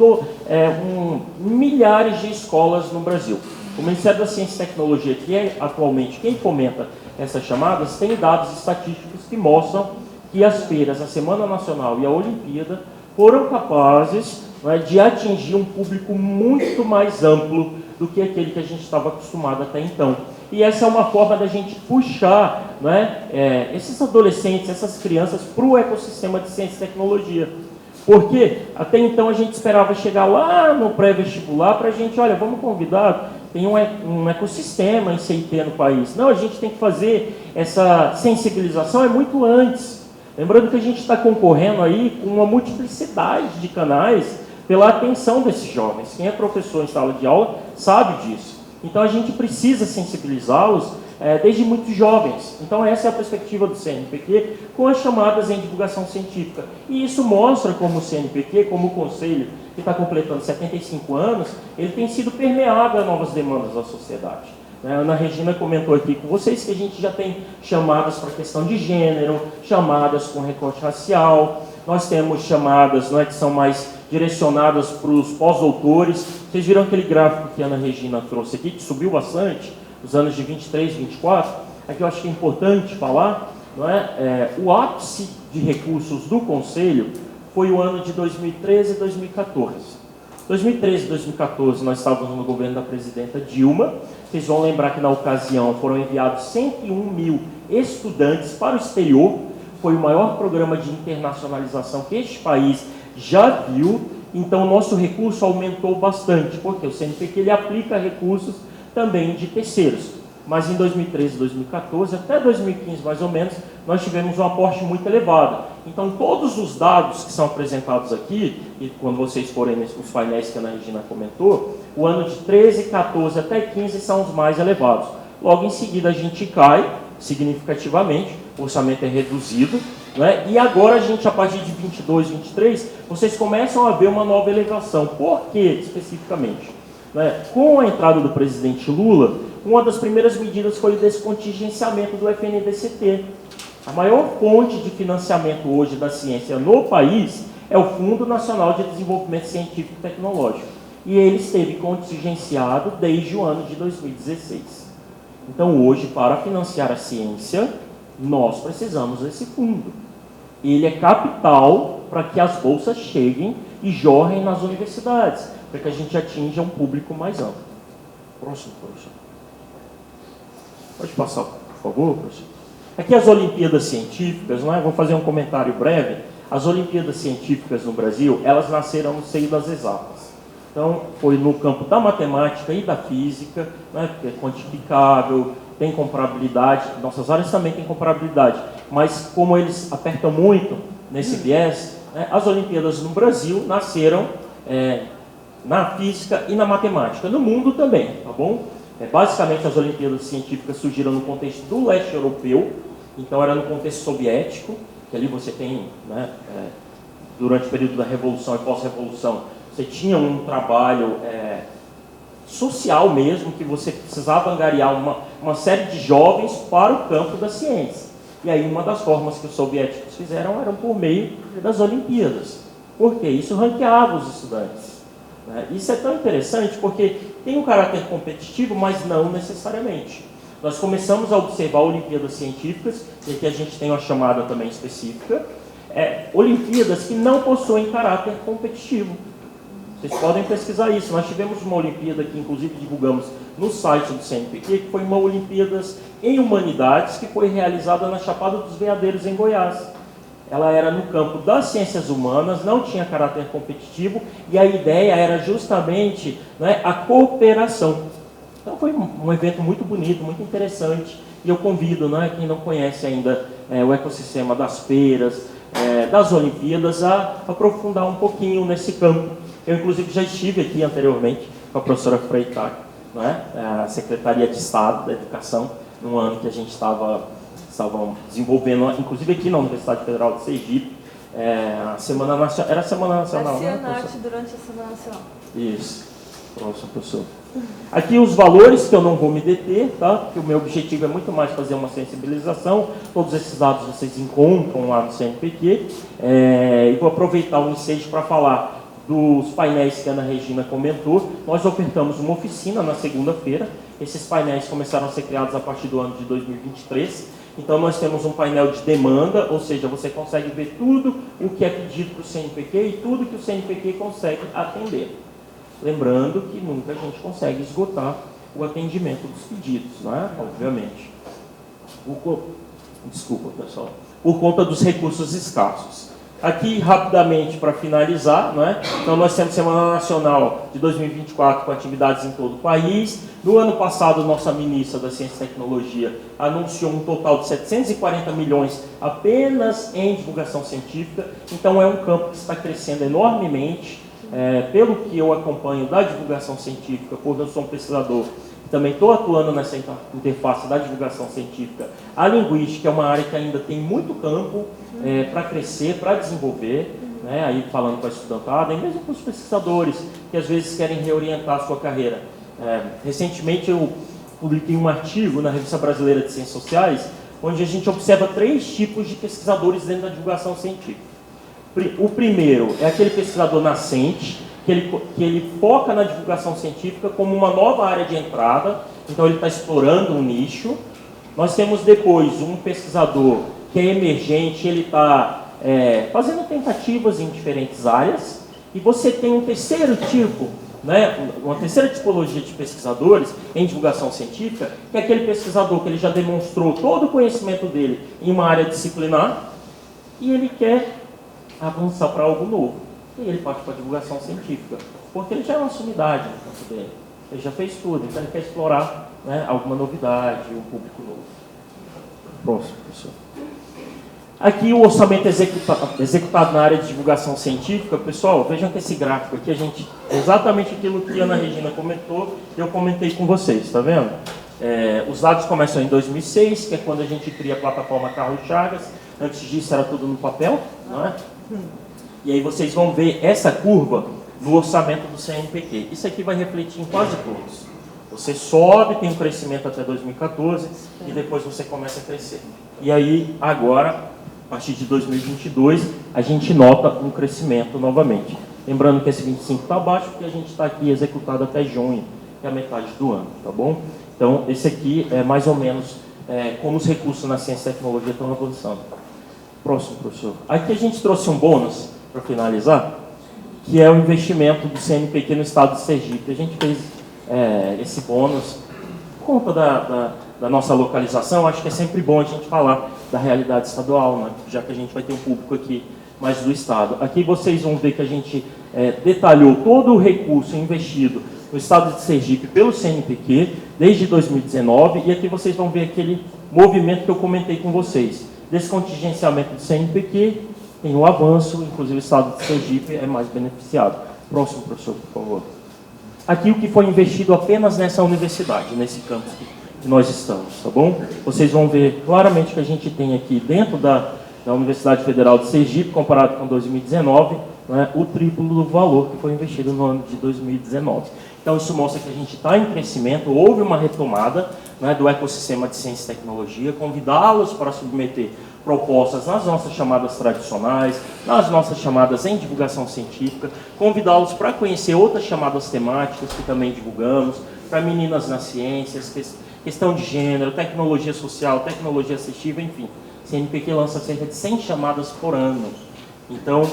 milhares de escolas no Brasil. O Ministério da Ciência e Tecnologia, que é atualmente quem fomenta essas chamadas, tem dados estatísticos que mostram que as feiras, a Semana Nacional e a Olimpíada foram capazes, né, de atingir um público muito mais amplo do que aquele que a gente estava acostumado até então. E essa é uma forma da gente puxar, né, esses adolescentes, essas crianças para o ecossistema de ciência e tecnologia. Porque até então a gente esperava chegar lá no pré-vestibular para a gente, olha, vamos convidar, tem um ecossistema em CIT no país. Não, a gente tem que fazer essa sensibilização muito antes. Lembrando que a gente está concorrendo aí com uma multiplicidade de canais pela atenção desses jovens. Quem é professor em sala de aula sabe disso. Então a gente precisa sensibilizá-los desde muito jovens. Então essa é a perspectiva do CNPq com as chamadas em divulgação científica. E isso mostra como o CNPq, como o Conselho, que está completando 75 anos, ele tem sido permeado a novas demandas da sociedade. A Ana Regina comentou aqui com vocês que a gente já tem chamadas para a questão de gênero, chamadas com recorte racial, nós temos chamadas, que são mais direcionadas para os pós-doutores. Vocês viram aquele gráfico que a Ana Regina trouxe aqui, que subiu bastante, os anos de 23, 24, aqui eu acho que é importante falar, o ápice de recursos do Conselho foi o ano de 2013 e 2014. 2013 e 2014 nós estávamos no governo da presidenta Dilma. Vocês vão lembrar que na ocasião foram enviados 101 mil estudantes para o exterior. Foi o maior programa de internacionalização que este país já viu. Então o nosso recurso aumentou bastante, porque o CNPq ele aplica recursos também de terceiros. Mas em 2013 e 2014, até 2015 mais ou menos, nós tivemos um aporte muito elevado. Então todos os dados que são apresentados aqui, e quando vocês forem nos painéis que a Ana Regina comentou, o ano de 13, 14 até 15 são os mais elevados. Logo em seguida a gente cai significativamente, o orçamento é reduzido, e agora a gente, a partir de 22, 23, vocês começam a ver uma nova elevação. Por quê, especificamente? Com a entrada do presidente Lula, uma das primeiras medidas foi o descontingenciamento do FNDCT. A maior fonte de financiamento hoje da ciência no país é o Fundo Nacional de Desenvolvimento Científico e Tecnológico. E ele esteve contingenciado desde o ano de 2016. Então, hoje, para financiar a ciência, nós precisamos desse fundo. Ele é capital para que as bolsas cheguem e jorrem nas universidades, para que a gente atinja um público mais amplo. Próximo, professor. Pode passar, por favor, professor. Aqui as Olimpíadas Científicas, vou fazer um comentário breve. As Olimpíadas Científicas no Brasil, elas nasceram no seio das exatas. Então, foi no campo da matemática e da física, que é quantificável, tem comparabilidade. Nossas áreas também têm comparabilidade, mas como eles apertam muito nesse viés, as Olimpíadas no Brasil nasceram na física e na matemática, no mundo também, tá bom? Basicamente, as Olimpíadas Científicas surgiram no contexto do leste europeu, então era no contexto soviético, que ali você tem, durante o período da Revolução e pós-Revolução, você tinha um trabalho social mesmo, que você precisava angariar uma série de jovens para o campo da ciência. E aí uma das formas que os soviéticos fizeram era por meio das Olimpíadas. Por quê? Isso ranqueava os estudantes. Isso é tão interessante porque tem um caráter competitivo, mas não necessariamente. Nós começamos a observar Olimpíadas Científicas, e aqui a gente tem uma chamada também específica, Olimpíadas que não possuem caráter competitivo. Vocês podem pesquisar isso. Nós tivemos uma Olimpíada que, inclusive, divulgamos no site do CNPq, que foi uma Olimpíadas em Humanidades, que foi realizada na Chapada dos Veadeiros, em Goiás. Ela era no campo das ciências humanas, não tinha caráter competitivo, e a ideia era justamente, né, a cooperação. Então foi um evento muito bonito, muito interessante, e eu convido, né, quem não conhece ainda o ecossistema das feiras, das Olimpíadas, a aprofundar um pouquinho nesse campo. Eu, inclusive, já estive aqui anteriormente com a professora Freitag, né, a Secretaria de Estado da Educação, no ano que a gente estavam desenvolvendo, inclusive aqui na Universidade Federal de Sergipe, a Semana Nacional. Era a Semana Nacional, né? Cianarte durante a Semana Nacional. Isso. Próximo, professor. Aqui os valores que eu não vou me deter, tá? Porque o meu objetivo é muito mais fazer uma sensibilização. Todos esses dados vocês encontram lá no CNPq. E vou aproveitar o ensejo para falar dos painéis que a Ana Regina comentou. Nós ofertamos uma oficina na segunda-feira. Esses painéis começaram a ser criados a partir do ano de 2023. Então, nós temos um painel de demanda, ou seja, você consegue ver tudo o que é pedido para o CNPq e tudo que o CNPq consegue atender. Lembrando que nunca a gente consegue esgotar o atendimento dos pedidos, né? Obviamente. Desculpa, pessoal. Por conta dos recursos escassos. Aqui, rapidamente, para finalizar, né? Então, nós temos Semana Nacional de 2024 com atividades em todo o país. No ano passado, nossa ministra da Ciência e Tecnologia anunciou um total de 740 milhões apenas em divulgação científica. Então, é um campo que está crescendo enormemente. Pelo que eu acompanho da divulgação científica, porque eu sou um pesquisador, também estou atuando nessa interface da divulgação científica. A linguística é uma área que ainda tem muito campo para crescer, para desenvolver, né? Aí falando com a estudantada, e mesmo com os pesquisadores, que às vezes querem reorientar a sua carreira. Recentemente eu publiquei um artigo na Revista Brasileira de Ciências Sociais, onde a gente observa 3 tipos de pesquisadores dentro da divulgação científica. O primeiro é aquele pesquisador nascente, que ele foca na divulgação científica como uma nova área de entrada, então ele está explorando um nicho. Nós temos depois um pesquisador que é emergente, ele está fazendo tentativas em diferentes áreas, e você tem um terceiro tipo, né, uma terceira tipologia de pesquisadores em divulgação científica, que é aquele pesquisador que ele já demonstrou todo o conhecimento dele em uma área disciplinar, e ele quer avançar para algo novo. E ele parte para a divulgação científica, porque ele já é uma sumidade no campo dele. Ele já fez tudo, então ele quer explorar, né, alguma novidade, um público novo. Próximo, professor. Aqui o orçamento executado na área de divulgação científica. Pessoal, vejam que esse gráfico aqui, é exatamente aquilo que a Ana Regina comentou, eu comentei com vocês, está vendo? Os dados começam em 2006, que é quando a gente cria a plataforma Carlos Chagas. Antes disso era tudo no papel, não é? E aí vocês vão ver essa curva no orçamento do CNPq. Isso aqui vai refletir em quase todos. Você sobe, tem um crescimento até 2014 e depois você começa a crescer. E aí, agora, a partir de 2022, a gente nota um crescimento novamente. Lembrando que esse 25 está abaixo, porque a gente está aqui executado até junho, que é a metade do ano, tá bom? Então, esse aqui é mais ou menos como os recursos na ciência e tecnologia estão avançando. Próximo, professor. Aqui a gente trouxe um bônus, para finalizar, que é o investimento do CNPq no estado de Sergipe. A gente fez esse bônus por conta da nossa localização. Acho que é sempre bom a gente falar da realidade estadual, né? Já que a gente vai ter um público aqui mais do estado. Aqui vocês vão ver que a gente detalhou todo o recurso investido no estado de Sergipe pelo CNPq desde 2019, e aqui vocês vão ver aquele movimento que eu comentei com vocês. Desse contingenciamento do CNPq, tem um avanço, inclusive o estado de Sergipe é mais beneficiado. Próximo, professor, por favor. Aqui o que foi investido apenas nessa universidade, nesse campus que nós estamos, tá bom? Vocês vão ver claramente que a gente tem aqui dentro da Universidade Federal de Sergipe, comparado com 2019, né, o triplo do valor que foi investido no ano de 2019. Então isso mostra que a gente está em crescimento, houve uma retomada, né, do ecossistema de ciência e tecnologia, convidá-los para submeter propostas nas nossas chamadas tradicionais, nas nossas chamadas em divulgação científica, convidá-los para conhecer outras chamadas temáticas que também divulgamos, para meninas nas ciências, questão de gênero, tecnologia social, tecnologia assistiva, enfim. CNPq lança cerca de 100 chamadas por ano. Então,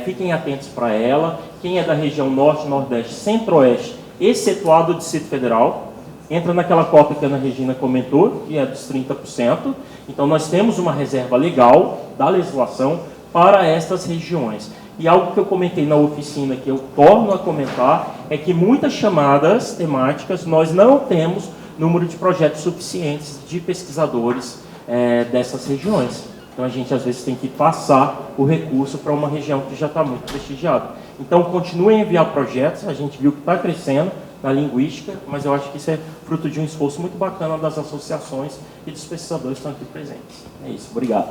fiquem atentos para ela. Quem é da região Norte, Nordeste, Centro-Oeste, excetuado o Distrito Federal, entra naquela cota que a Ana Regina comentou, que é dos 30%. Então, nós temos uma reserva legal da legislação para estas regiões. E algo que eu comentei na oficina, que eu torno a comentar, é que muitas chamadas temáticas nós não temos número de projetos suficientes de pesquisadores dessas regiões. Então, a gente, às vezes, tem que passar o recurso para uma região que já está muito prestigiada. Então, continuem a enviar projetos, a gente viu que está crescendo na linguística, mas eu acho que isso é fruto de um esforço muito bacana das associações e dos pesquisadores que estão aqui presentes. É isso, obrigado.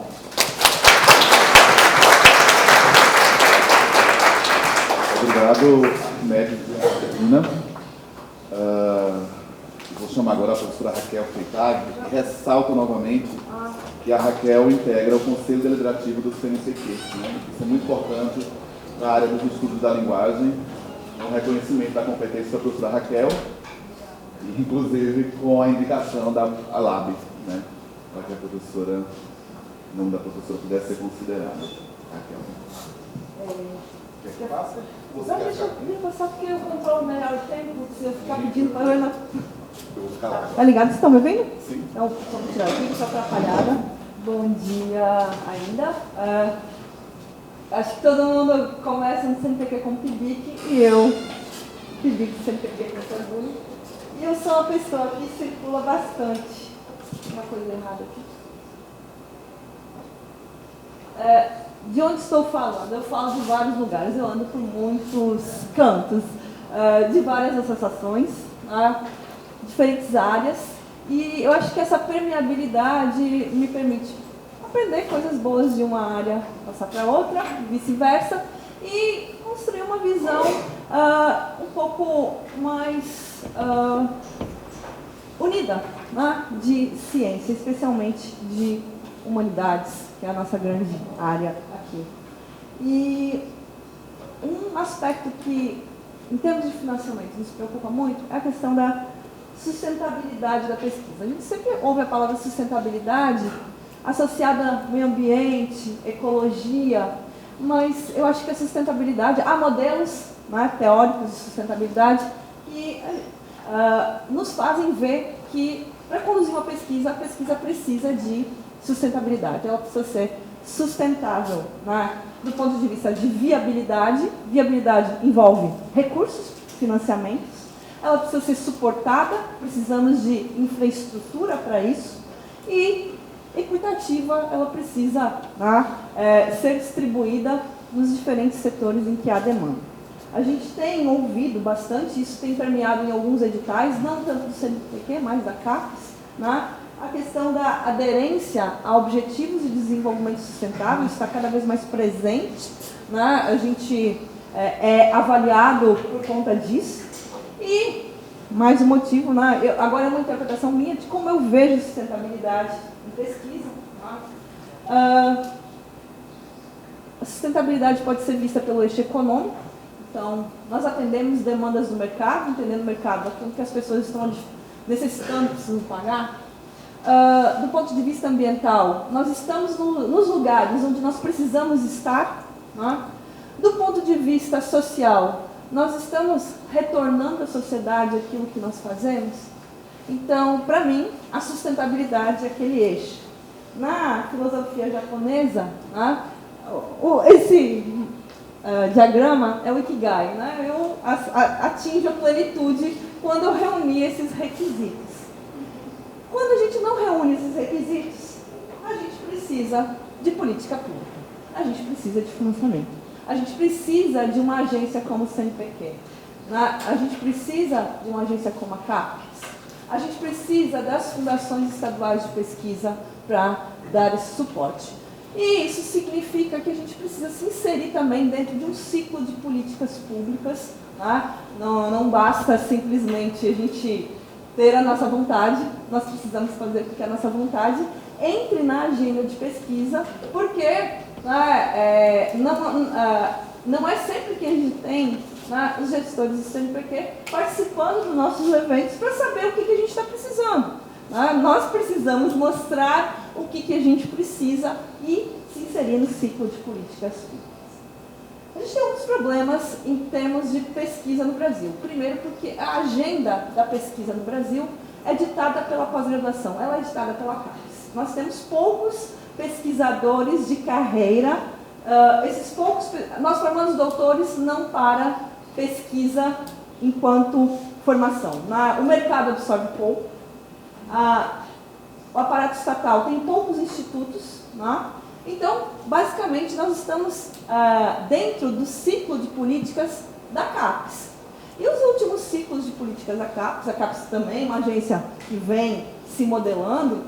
Obrigado, Arquimedes e Regina. Vou chamar agora a professora Raquel Freitag, e ressalto novamente que a Raquel integra o Conselho Deliberativo do CNPq. Né? Isso é muito importante na área dos estudos da linguagem, o reconhecimento da competência da professora Raquel, inclusive com a indicação da Lab, né? Para que a professora, o nome da professora pudesse ser considerado. Raquel. Quer que faça? Não, deixa eu passar porque eu controlo melhor o tempo, se eu ficar pedindo para eu não... Tá ligado? Vocês estão me ouvindo? Sim. Então, vamos tirar aqui, estou atrapalhada. Bom dia ainda. Acho que todo mundo começa no CNPq como PIBIC e eu PIBIC CNPq com orgulho. E eu sou uma pessoa que circula bastante. Uma coisa errada aqui. De onde estou falando? Eu falo de vários lugares, eu ando por muitos cantos, de várias associações, diferentes áreas, e eu acho que essa permeabilidade me permite aprender coisas boas de uma área, passar para outra, vice-versa, e construir uma visão um pouco mais unida, né, de ciência, especialmente de humanidades, que é a nossa grande área aqui. E um aspecto que, em termos de financiamento, nos preocupa muito é a questão da sustentabilidade da pesquisa. A gente sempre ouve a palavra sustentabilidade associada ao meio ambiente, ecologia, mas eu acho que a sustentabilidade, há modelos, né, teóricos de sustentabilidade que nos fazem ver que, para conduzir uma pesquisa, a pesquisa precisa de sustentabilidade, ela precisa ser sustentável, né? Do ponto de vista de viabilidade. Viabilidade envolve recursos, financiamentos, ela precisa ser suportada, precisamos de infraestrutura para isso, e equitativa, ela precisa, né, ser distribuída nos diferentes setores em que há demanda. A gente tem ouvido bastante, isso tem permeado em alguns editais, não tanto do CNPq, mas da CAPES, né? A questão da aderência a objetivos de desenvolvimento sustentável está cada vez mais presente, né? A gente é avaliado por conta disso. E mais um motivo, né? Agora é uma interpretação minha de como eu vejo sustentabilidade em pesquisa. Né? A sustentabilidade pode ser vista pelo eixo econômico. Então, nós atendemos demandas do mercado, entendendo o mercado, aquilo que as pessoas estão necessitando, precisam pagar. Do ponto de vista ambiental, nós estamos nos lugares onde nós precisamos estar. Né? Do ponto de vista social, nós estamos retornando à sociedade aquilo que nós fazemos. Então, para mim, a sustentabilidade é aquele eixo. Na filosofia japonesa, né, esse diagrama é o Ikigai. Né? Eu atinjo a plenitude quando eu reuni esses requisitos. Quando a gente não reúne esses requisitos, a gente precisa de política pública, a gente precisa de financiamento, a gente precisa de uma agência como o CNPq, a gente precisa de uma agência como a CAPES, a gente precisa das fundações estaduais de pesquisa para dar esse suporte. E isso significa que a gente precisa se inserir também dentro de um ciclo de políticas públicas. Tá? Não basta simplesmente a gente ter a nossa vontade, nós precisamos fazer com que a nossa vontade entre na agenda de pesquisa, porque não é sempre que a gente tem os gestores do CNPq participando dos nossos eventos para saber o que a gente está precisando. Né? Nós precisamos mostrar o que a gente precisa e se inserir no ciclo de políticas públicas. A gente tem alguns problemas em termos de pesquisa no Brasil. Primeiro, porque a agenda da pesquisa no Brasil é ditada pela pós-graduação, ela é ditada pela CAPES. Nós temos poucos pesquisadores de carreira, nós formamos doutores não para pesquisa enquanto formação. O mercado absorve pouco, o aparato estatal tem poucos institutos, né? Então, basicamente, nós estamos dentro do ciclo de políticas da CAPES. E os últimos ciclos de políticas da CAPES, a CAPES também é uma agência que vem se modelando,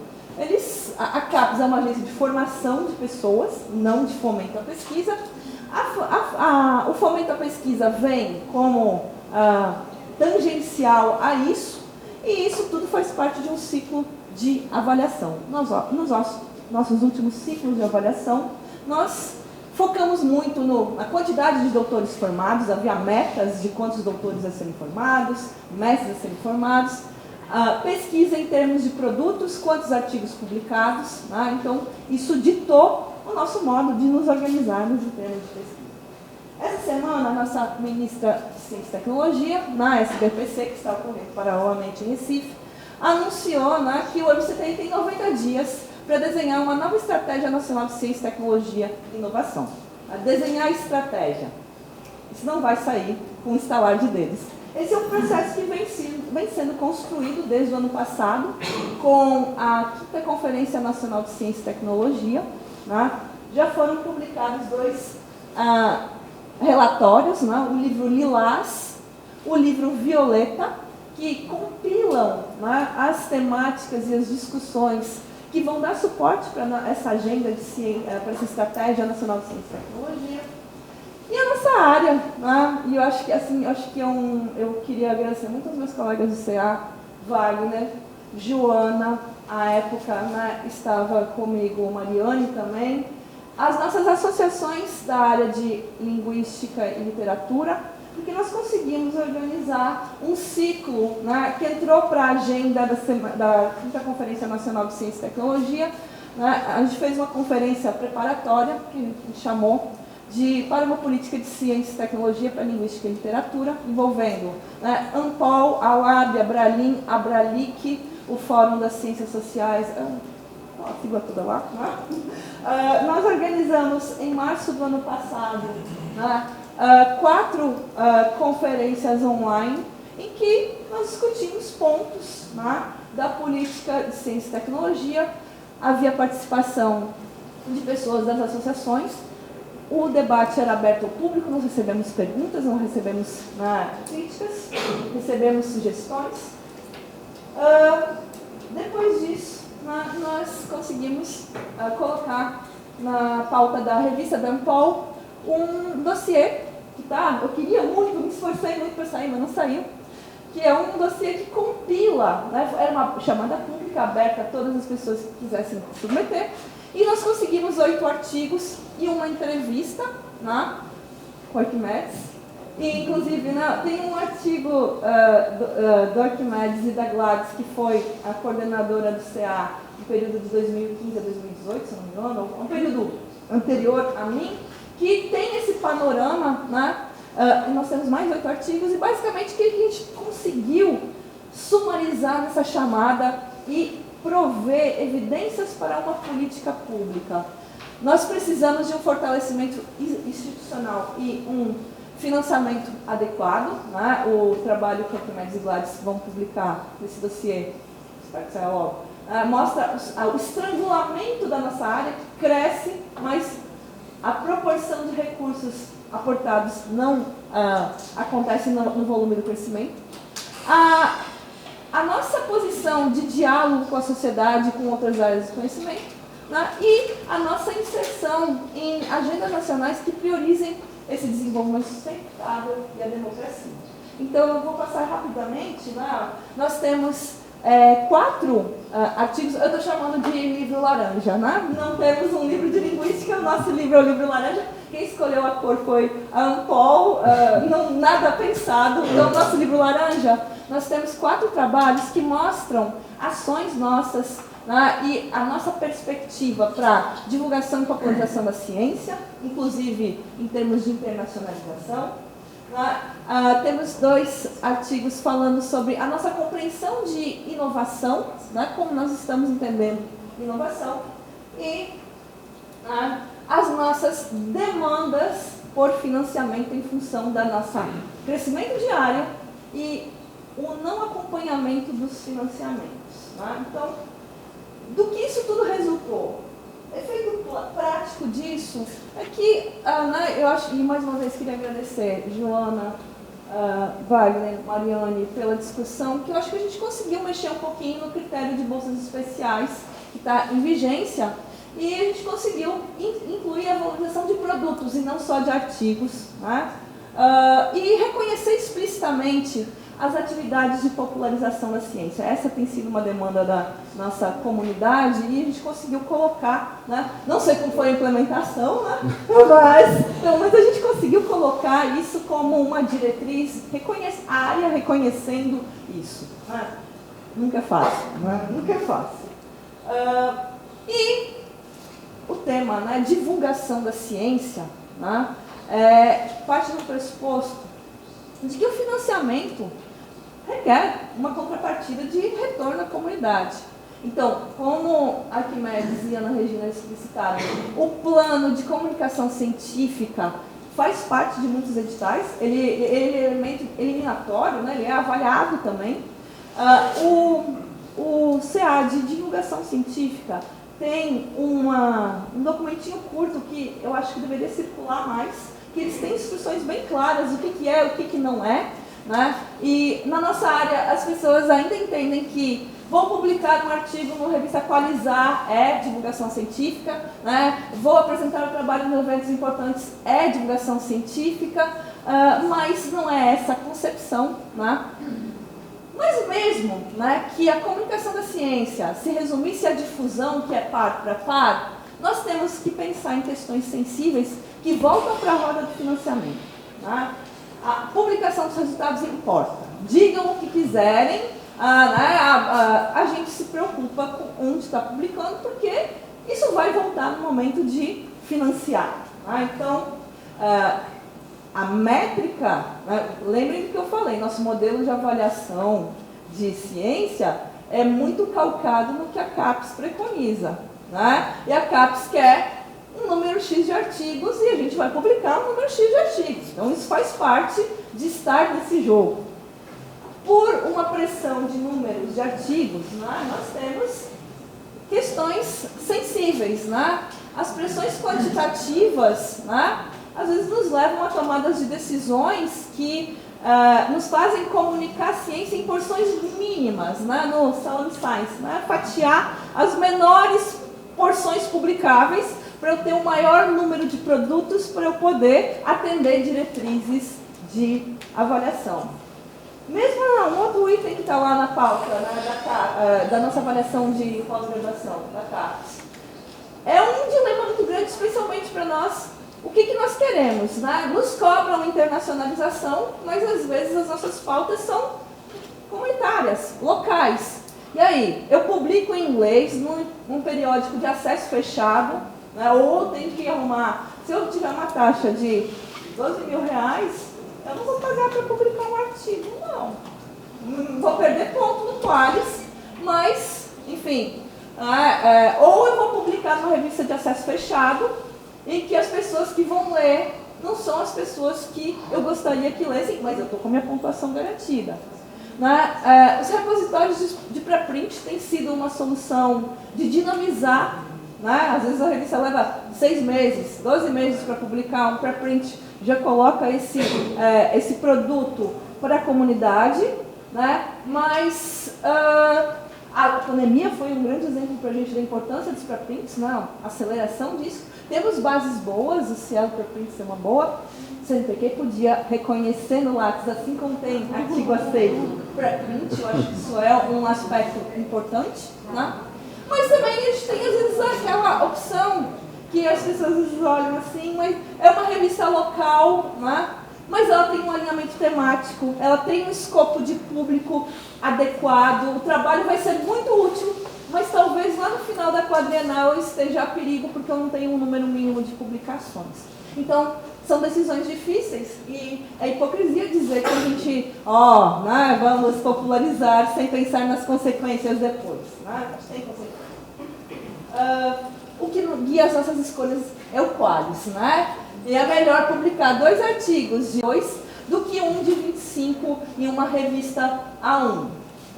a CAPES é uma agência de formação de pessoas, não de fomento à pesquisa. O fomento à pesquisa vem como tangencial a isso, e isso tudo faz parte de um ciclo de avaliação. Nos nossos últimos ciclos de avaliação, nós focamos muito na quantidade de doutores formados, havia metas de quantos doutores a serem formados, mestres a serem formados, pesquisa em termos de produtos, quantos artigos publicados, né? Então, isso ditou o nosso modo de nos organizarmos em termos de pesquisa. Essa semana, a nossa ministra de Ciência e Tecnologia, na SBPC, que está ocorrendo paralelamente em Recife, anunciou, né, que o MCTI tem 90 dias para desenhar uma nova estratégia nacional de ciência, tecnologia e inovação. Desenhar a estratégia. Isso não vai sair com o instalar de dedos. Esse é um processo que vem sendo construído desde o ano passado, com a 5ª Conferência Nacional de Ciência e Tecnologia. Né? Já foram publicados 2 relatórios, né? O livro Lilás, o livro Violeta, que compilam, né, as temáticas e as discussões que vão dar suporte para essa agenda de ciência, para essa estratégia nacional de ciência e tecnologia. E a nossa área, né, e eu acho que assim, eu queria agradecer muito aos meus colegas do CA, Wagner, Joana, à época, né, estava comigo Mariane também, as nossas associações da área de linguística e literatura, porque nós conseguimos organizar um ciclo, né, que entrou para a agenda da 5ª Conferência Nacional de Ciência e Tecnologia. Né? A gente fez uma conferência preparatória, que a gente chamou para uma política de ciência e tecnologia para linguística e literatura, envolvendo, né, Ampol, a Lab, a Abralim, a Abralic, o Fórum das Ciências Sociais, a sigla toda lá. Né? Nós organizamos, em março do ano passado, né, 4 conferências online em que nós discutimos pontos, né, da política de ciência e tecnologia. Havia participação de pessoas das associações. O debate era aberto ao público, nós recebemos perguntas, nós recebemos críticas, recebemos sugestões. Depois disso, nós conseguimos colocar na pauta da revista da Ampol um dossiê, que eu queria muito, me esforcei muito para sair, mas não saiu, que é um dossiê que compila, né, era uma chamada pública aberta a todas as pessoas que quisessem submeter, e nós conseguimos 8 artigos e uma entrevista, né, com Arquimedes, e inclusive, né, tem um artigo do Arquimedes e da Gladys, que foi a coordenadora do CA no período de 2015 a 2018, se não me engano, um período anterior a mim, que tem esse panorama, né? Nós temos mais 8 artigos, e basicamente o que a gente conseguiu sumarizar nessa chamada e prover evidências para uma política pública. Nós precisamos de um fortalecimento institucional e um financiamento adequado. Né? O trabalho que a Arquimedes e Gladys vão publicar nesse dossiê, espero que saia logo, mostra o estrangulamento da nossa área, que cresce, mas a proporção de recursos aportados não acontece no volume do crescimento. A nossa posição de diálogo com a sociedade e com outras áreas de conhecimento, né, e a nossa inserção em agendas nacionais que priorizem esse desenvolvimento sustentável e a democracia. Então, eu vou passar rapidamente. Né, nós temos 4 artigos, eu estou chamando de livro laranja, né? Não temos um livro de linguística, o nosso livro é o livro laranja. Quem escolheu a cor foi a Ampol, nada pensado. Então, o nosso livro laranja, nós temos 4 trabalhos que mostram ações nossas, né, e a nossa perspectiva para divulgação e popularização da ciência, inclusive em termos de internacionalização. Temos 2 artigos falando sobre a nossa compreensão de inovação, né, como nós estamos entendendo inovação, e as nossas demandas por financiamento em função da nossa crescimento diário e o não acompanhamento dos financiamentos. Né? Então, do que isso tudo resultou? O efeito prático disso é que, eu acho, e mais uma vez queria agradecer Joana, Wagner, Mariane, pela discussão, que eu acho que a gente conseguiu mexer um pouquinho no critério de bolsas especiais, que está em vigência, e a gente conseguiu incluir a valorização de produtos e não só de artigos, né? E reconhecer explicitamente as atividades de popularização da ciência. Essa tem sido uma demanda da nossa comunidade e a gente conseguiu colocar, né? Não sei como foi a implementação, né? Mas pelo menos a gente conseguiu colocar isso como uma diretriz, área reconhecendo isso. Né? Nunca é fácil, né? Nunca é fácil. E o tema, né, divulgação da ciência, né, parte do pressuposto de que o financiamento requer uma contrapartida de retorno à comunidade. Então, como a Arquimedes e a Ana Regina explicitaram, o plano de comunicação científica faz parte de muitos editais, ele é elemento eliminatório, né, ele é avaliado também. O CA de divulgação científica tem um documentinho curto que eu acho que deveria circular mais, que eles têm instruções bem claras do que é, o que não é, né? E na nossa área as pessoas ainda entendem que vou publicar um artigo no Revista Qualizar é divulgação científica, né? Vou apresentar o trabalho nos eventos importantes é divulgação científica, mas não é essa a concepção, né? Mas mesmo, né, que a comunicação da ciência se resumisse à difusão, que é par para par, nós temos que pensar em questões sensíveis que voltam para a roda do financiamento. Né? A publicação dos resultados importa. Digam o que quiserem, a gente se preocupa com onde está publicando, porque isso vai voltar no momento de financiar. Né? Então, a métrica, né, lembrem do que eu falei, nosso modelo de avaliação de ciência é muito calcado no que a CAPES preconiza. Né? E a CAPES quer um número X de artigos e a gente vai publicar um número X de artigos. Então, isso faz parte de estar nesse jogo. Por uma pressão de números de artigos, né, nós temos questões sensíveis. Né? As pressões quantitativas, né, às vezes nos levam a tomadas de decisões que nos fazem comunicar a ciência em porções mínimas, né, no Salon Science, né, fatiar as menores porções publicáveis para eu ter um maior número de produtos para eu poder atender diretrizes de avaliação. Mesmo um outro item que está lá na pauta, né, da nossa avaliação de pós-graduação, da CAPES, é um dilema muito grande, especialmente para nós. O que nós queremos? Né? Nos cobram internacionalização, mas às vezes as nossas pautas são comunitárias, locais. E aí, eu publico em inglês num periódico de acesso fechado, né, ou tenho que arrumar, se eu tiver uma taxa de R$12.000, eu não vou pagar para publicar um artigo, não. Vou perder ponto no Qualis, mas, enfim, ou eu vou publicar numa revista de acesso fechado, em que as pessoas que vão ler não são as pessoas que eu gostaria que lessem, mas eu estou com a minha pontuação garantida. Né? Os repositórios de pré-print têm sido uma solução de dinamizar, né? Às vezes a revista leva 6 meses, 12 meses para publicar um pré-print, já coloca esse produto para a comunidade, né? Mas A pandemia foi um grande exemplo para a gente da importância dos preprints, né? A aceleração disso. Temos bases boas, o Cielo Preprints é uma boa. O CNPq podia reconhecer no Lattes, assim como tem artigo aceito preprint, eu acho que isso é um aspecto importante, né? Mas também a gente tem, às vezes, aquela opção que as pessoas às vezes olham assim, mas é uma revista local, né? Mas ela tem um alinhamento temático, ela tem um escopo de público adequado, o trabalho vai ser muito útil, mas talvez lá no final da quadrienal eu esteja a perigo porque eu não tenho um número mínimo de publicações. Então, são decisões difíceis e é hipocrisia dizer que a gente, né, vamos popularizar sem pensar nas consequências depois. Né? Tem consequências. O que guia as nossas escolhas é o Qualis, né? E é melhor publicar 2 artigos de 2 do que um de 25 em uma revista A1.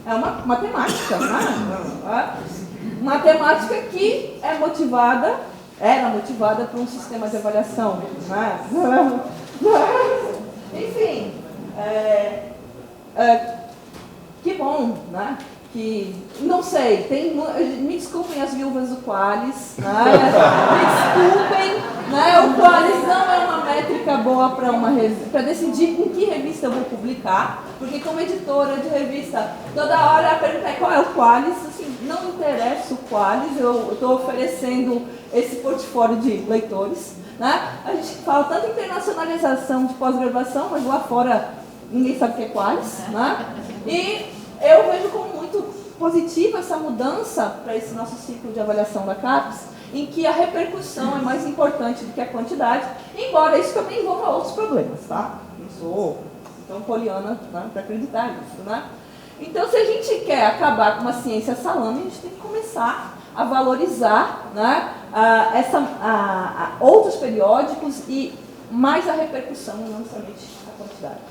É uma matemática, né? Matemática que era motivada por um sistema de avaliação, né? Enfim, que bom, né? Que, não sei, me desculpem as viúvas do Qualis, né? Me desculpem, né? O Qualis não é uma métrica boa para decidir em que revista eu vou publicar, porque como editora de revista, toda hora a pergunta é qual é o Qualis, assim, não me interessa o Qualis, eu estou oferecendo esse portfólio de leitores, né? A gente fala tanto em internacionalização de pós-graduação, mas lá fora ninguém sabe o que é Qualis, né? E eu vejo como muito positiva essa mudança para esse nosso ciclo de avaliação da CAPES, em que a repercussão é mais importante do que a quantidade, embora isso também envolva outros problemas, tá? Não sou tão poliana, né, para acreditar nisso, né? Então, se a gente quer acabar com uma ciência salame, a gente tem que começar a valorizar, né, outros periódicos e mais a repercussão, não somente a quantidade.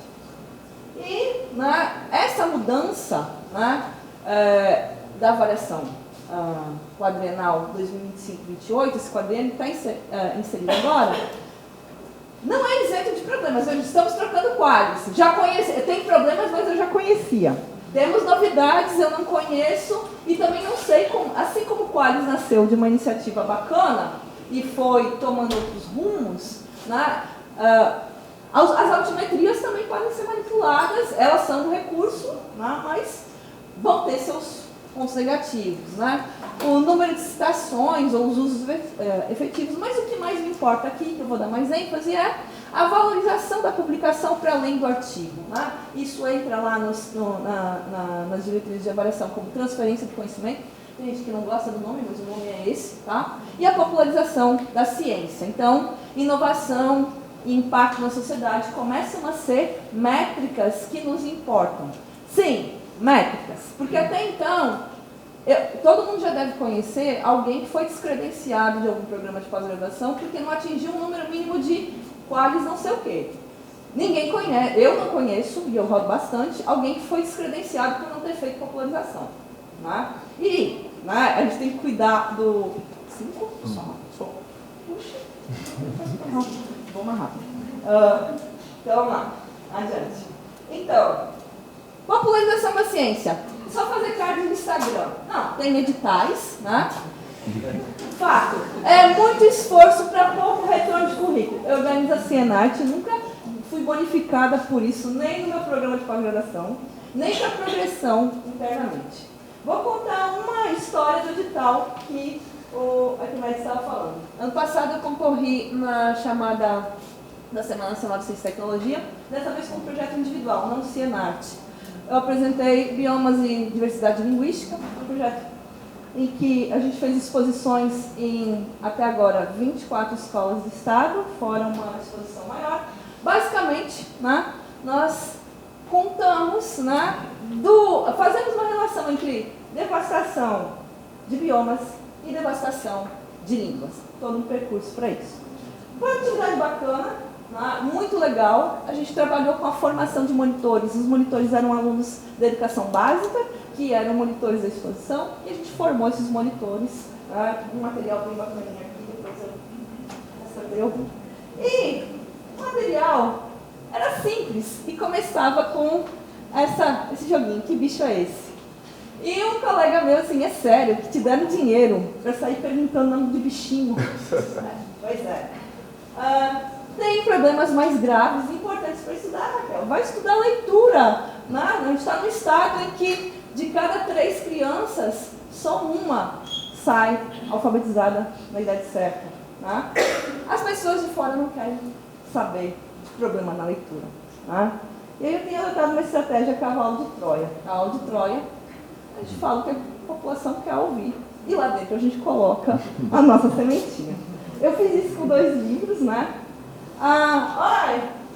E, né, essa mudança, né, da avaliação quadrienal 2025-28, esse quadriênio está inserido agora, não é isento de problemas. Estamos trocando Qualis. Já conheci, tem problemas, mas eu já conhecia. Temos novidades, eu não conheço e também não sei como. Assim como o Qualis nasceu de uma iniciativa bacana e foi tomando outros rumos, né, as altimetrias também podem ser manipuladas, elas são um recurso, né, mas vão ter seus pontos negativos. Né? O número de citações ou os usos efetivos, mas o que mais me importa aqui, que eu vou dar mais ênfase, é a valorização da publicação para além do artigo. Né? Isso entra lá nas diretrizes de avaliação como transferência de conhecimento. Tem gente que não gosta do nome, mas o nome é esse. Tá? E a popularização da ciência. Então, inovação e impacto na sociedade começam a ser métricas que nos importam. Sim, métricas. Porque até então, todo mundo já deve conhecer alguém que foi descredenciado de algum programa de pós-graduação porque não atingiu um número mínimo de Qualis não sei o quê. Ninguém conhece, eu não conheço, e eu rodo bastante, alguém que foi descredenciado por não ter feito popularização. Né? E, né, a gente tem que cuidar do... 5? Só. Puxa. Vou mais rápido. Então, vamos lá. Adiante. Então, popularização da ciência. Só fazer card no Instagram. Não, tem editais, né? Fato. É muito esforço para pouco retorno de currículo. Eu organizo a Cienarte, nunca fui bonificada por isso, nem no meu programa de pós-graduação, nem para progressão internamente. Vou contar uma história do edital que o Arquimedes estava falando. Ano passado eu concorri na chamada da Semana Nacional de Ciência e Tecnologia, dessa vez com um projeto individual, não Cienarte. Eu apresentei Biomas e Diversidade Linguística, um projeto em que a gente fez exposições em, até agora, 24 escolas do estado, fora uma exposição maior. Basicamente, né, nós contamos, né, fazemos uma relação entre devastação de biomas e devastação de línguas. Todo um percurso para isso. Foi uma atividade bacana, né, muito legal. A gente trabalhou com a formação de monitores. Os monitores eram alunos da educação básica, que eram monitores da exposição, e a gente formou esses monitores. Um material bem bacaninha aqui, depois eu E o material era simples e começava com esse joguinho. Que bicho é esse? E um colega meu, assim, é sério, que te deram dinheiro para sair perguntando o nome de bichinho. Pois é. Tem problemas mais graves e importantes para estudar, Raquel. Vai estudar leitura. Né? A gente está no estado em que de cada 3 crianças, só uma sai alfabetizada na idade certa. Né? As pessoas de fora não querem saber de problema na leitura. Né? E aí eu tenho adotado uma estratégia cavalo de Troia. Cavalo de Troia, a gente fala o que a população quer ouvir. E lá dentro a gente coloca a nossa sementinha. Eu fiz isso com 2 livros, né?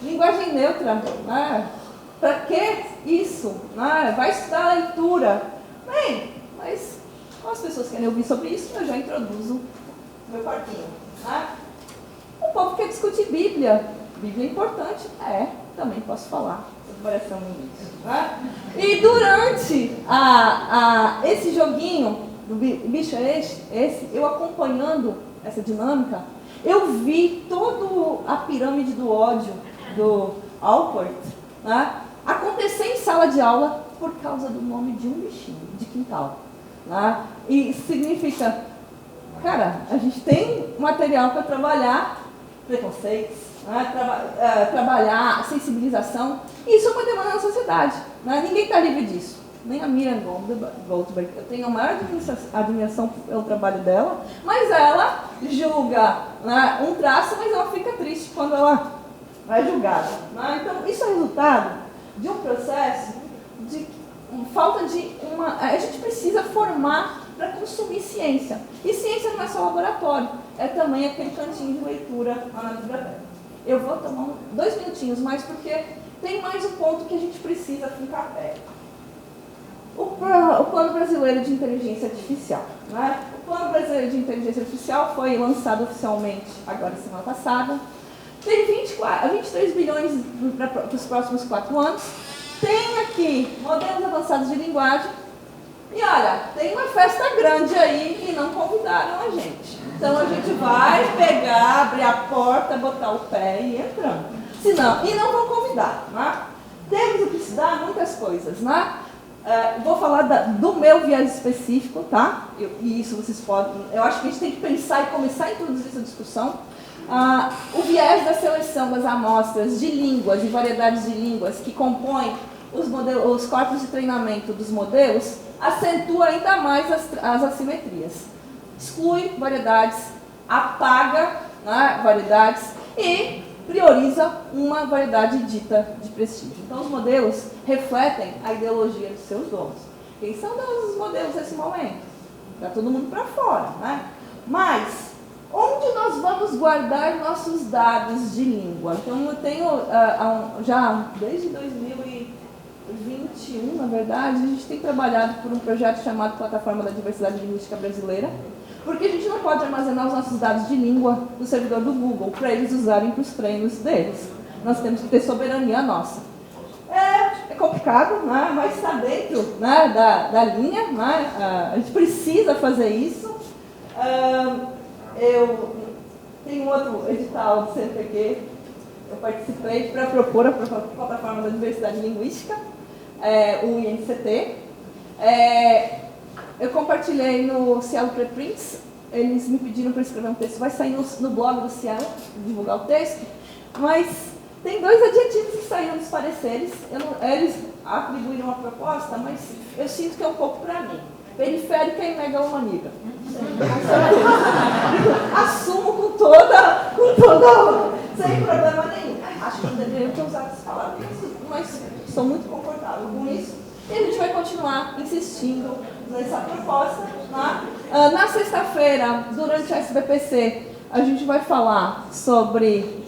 Linguagem neutra, né? Para que isso? Né? Vai estudar a leitura. Bem, mas as pessoas querem ouvir sobre isso, eu já introduzo meu quartinho. Né? O povo quer discutir Bíblia. Bíblia é importante? Também posso falar sobre variação linguística. Né? E durante esse joguinho do bicho esse, eu acompanhando essa dinâmica, eu vi toda a pirâmide do ódio do Alport, né, acontecer em sala de aula por causa do nome de um bichinho, de quintal. Né? E isso significa, cara, a gente tem material para trabalhar preconceitos, né, trabalhar a sensibilização, e isso é uma demanda na sociedade. Né? Ninguém está livre disso. Nem a Miriam Goldberg. Eu tenho a maior admiração pelo trabalho dela, mas ela julga, né, um traço, mas ela fica triste quando ela é julgada. Né? Então, isso é resultado de um processo de falta de uma... A gente precisa formar para consumir ciência. E ciência não é só laboratório, é também aquele cantinho de leitura lá na biblioteca. Eu vou tomar 2 minutinhos mais, porque tem mais um ponto que a gente precisa ficar perto. O Plano Brasileiro de Inteligência Artificial. Né? O Plano Brasileiro de Inteligência Artificial foi lançado oficialmente agora semana passada. Tem 23 bilhões para os próximos 4 anos. Tem aqui modelos avançados de linguagem. E olha, tem uma festa grande aí e não convidaram a gente. Então a gente vai pegar, abrir a porta, botar o pé e ir entrando. Senão, e não vão convidar. Né? Temos que estudar muitas coisas. Né? Vou falar do meu viés específico, tá? E isso vocês podem... Eu acho que a gente tem que pensar e começar a introduzir essa discussão. O viés da seleção das amostras de línguas e variedades de línguas que compõem os corpos de treinamento dos modelos acentua ainda mais as assimetrias. Exclui variedades, apaga, né, variedades e prioriza uma variedade dita de prestígio. Então, os modelos refletem a ideologia dos seus donos. Quem são os modelos nesse momento? Está todo mundo para fora, né? Mas, onde nós vamos guardar nossos dados de língua? Então, eu tenho, já desde 2021, na verdade, a gente tem trabalhado por um projeto chamado Plataforma da Diversidade Linguística Brasileira, porque a gente não pode armazenar os nossos dados de língua no servidor do Google para eles usarem para os treinos deles. Nós temos que ter soberania nossa. É complicado, né? Mas está dentro, né, da linha. Né? A gente precisa fazer isso. Eu tenho outro edital do CNPq, eu participei para propor a Plataforma da Diversidade Linguística, o INCT. Eu compartilhei no Cielo Preprints, eles me pediram para escrever um texto, vai sair no blog do Cielo, divulgar o texto, mas tem 2 adjetivos que saíram dos pareceres, eles atribuíram a proposta, mas eu sinto que é um pouco para mim. Periférica e megalomaníaca. Assumo com toda, sem problema nenhum. Acho que não deveria ter usado essas palavras, mas estou muito confortável com isso. E a gente vai continuar insistindo nessa proposta. Né? Na sexta-feira, durante a SBPC, a gente vai falar sobre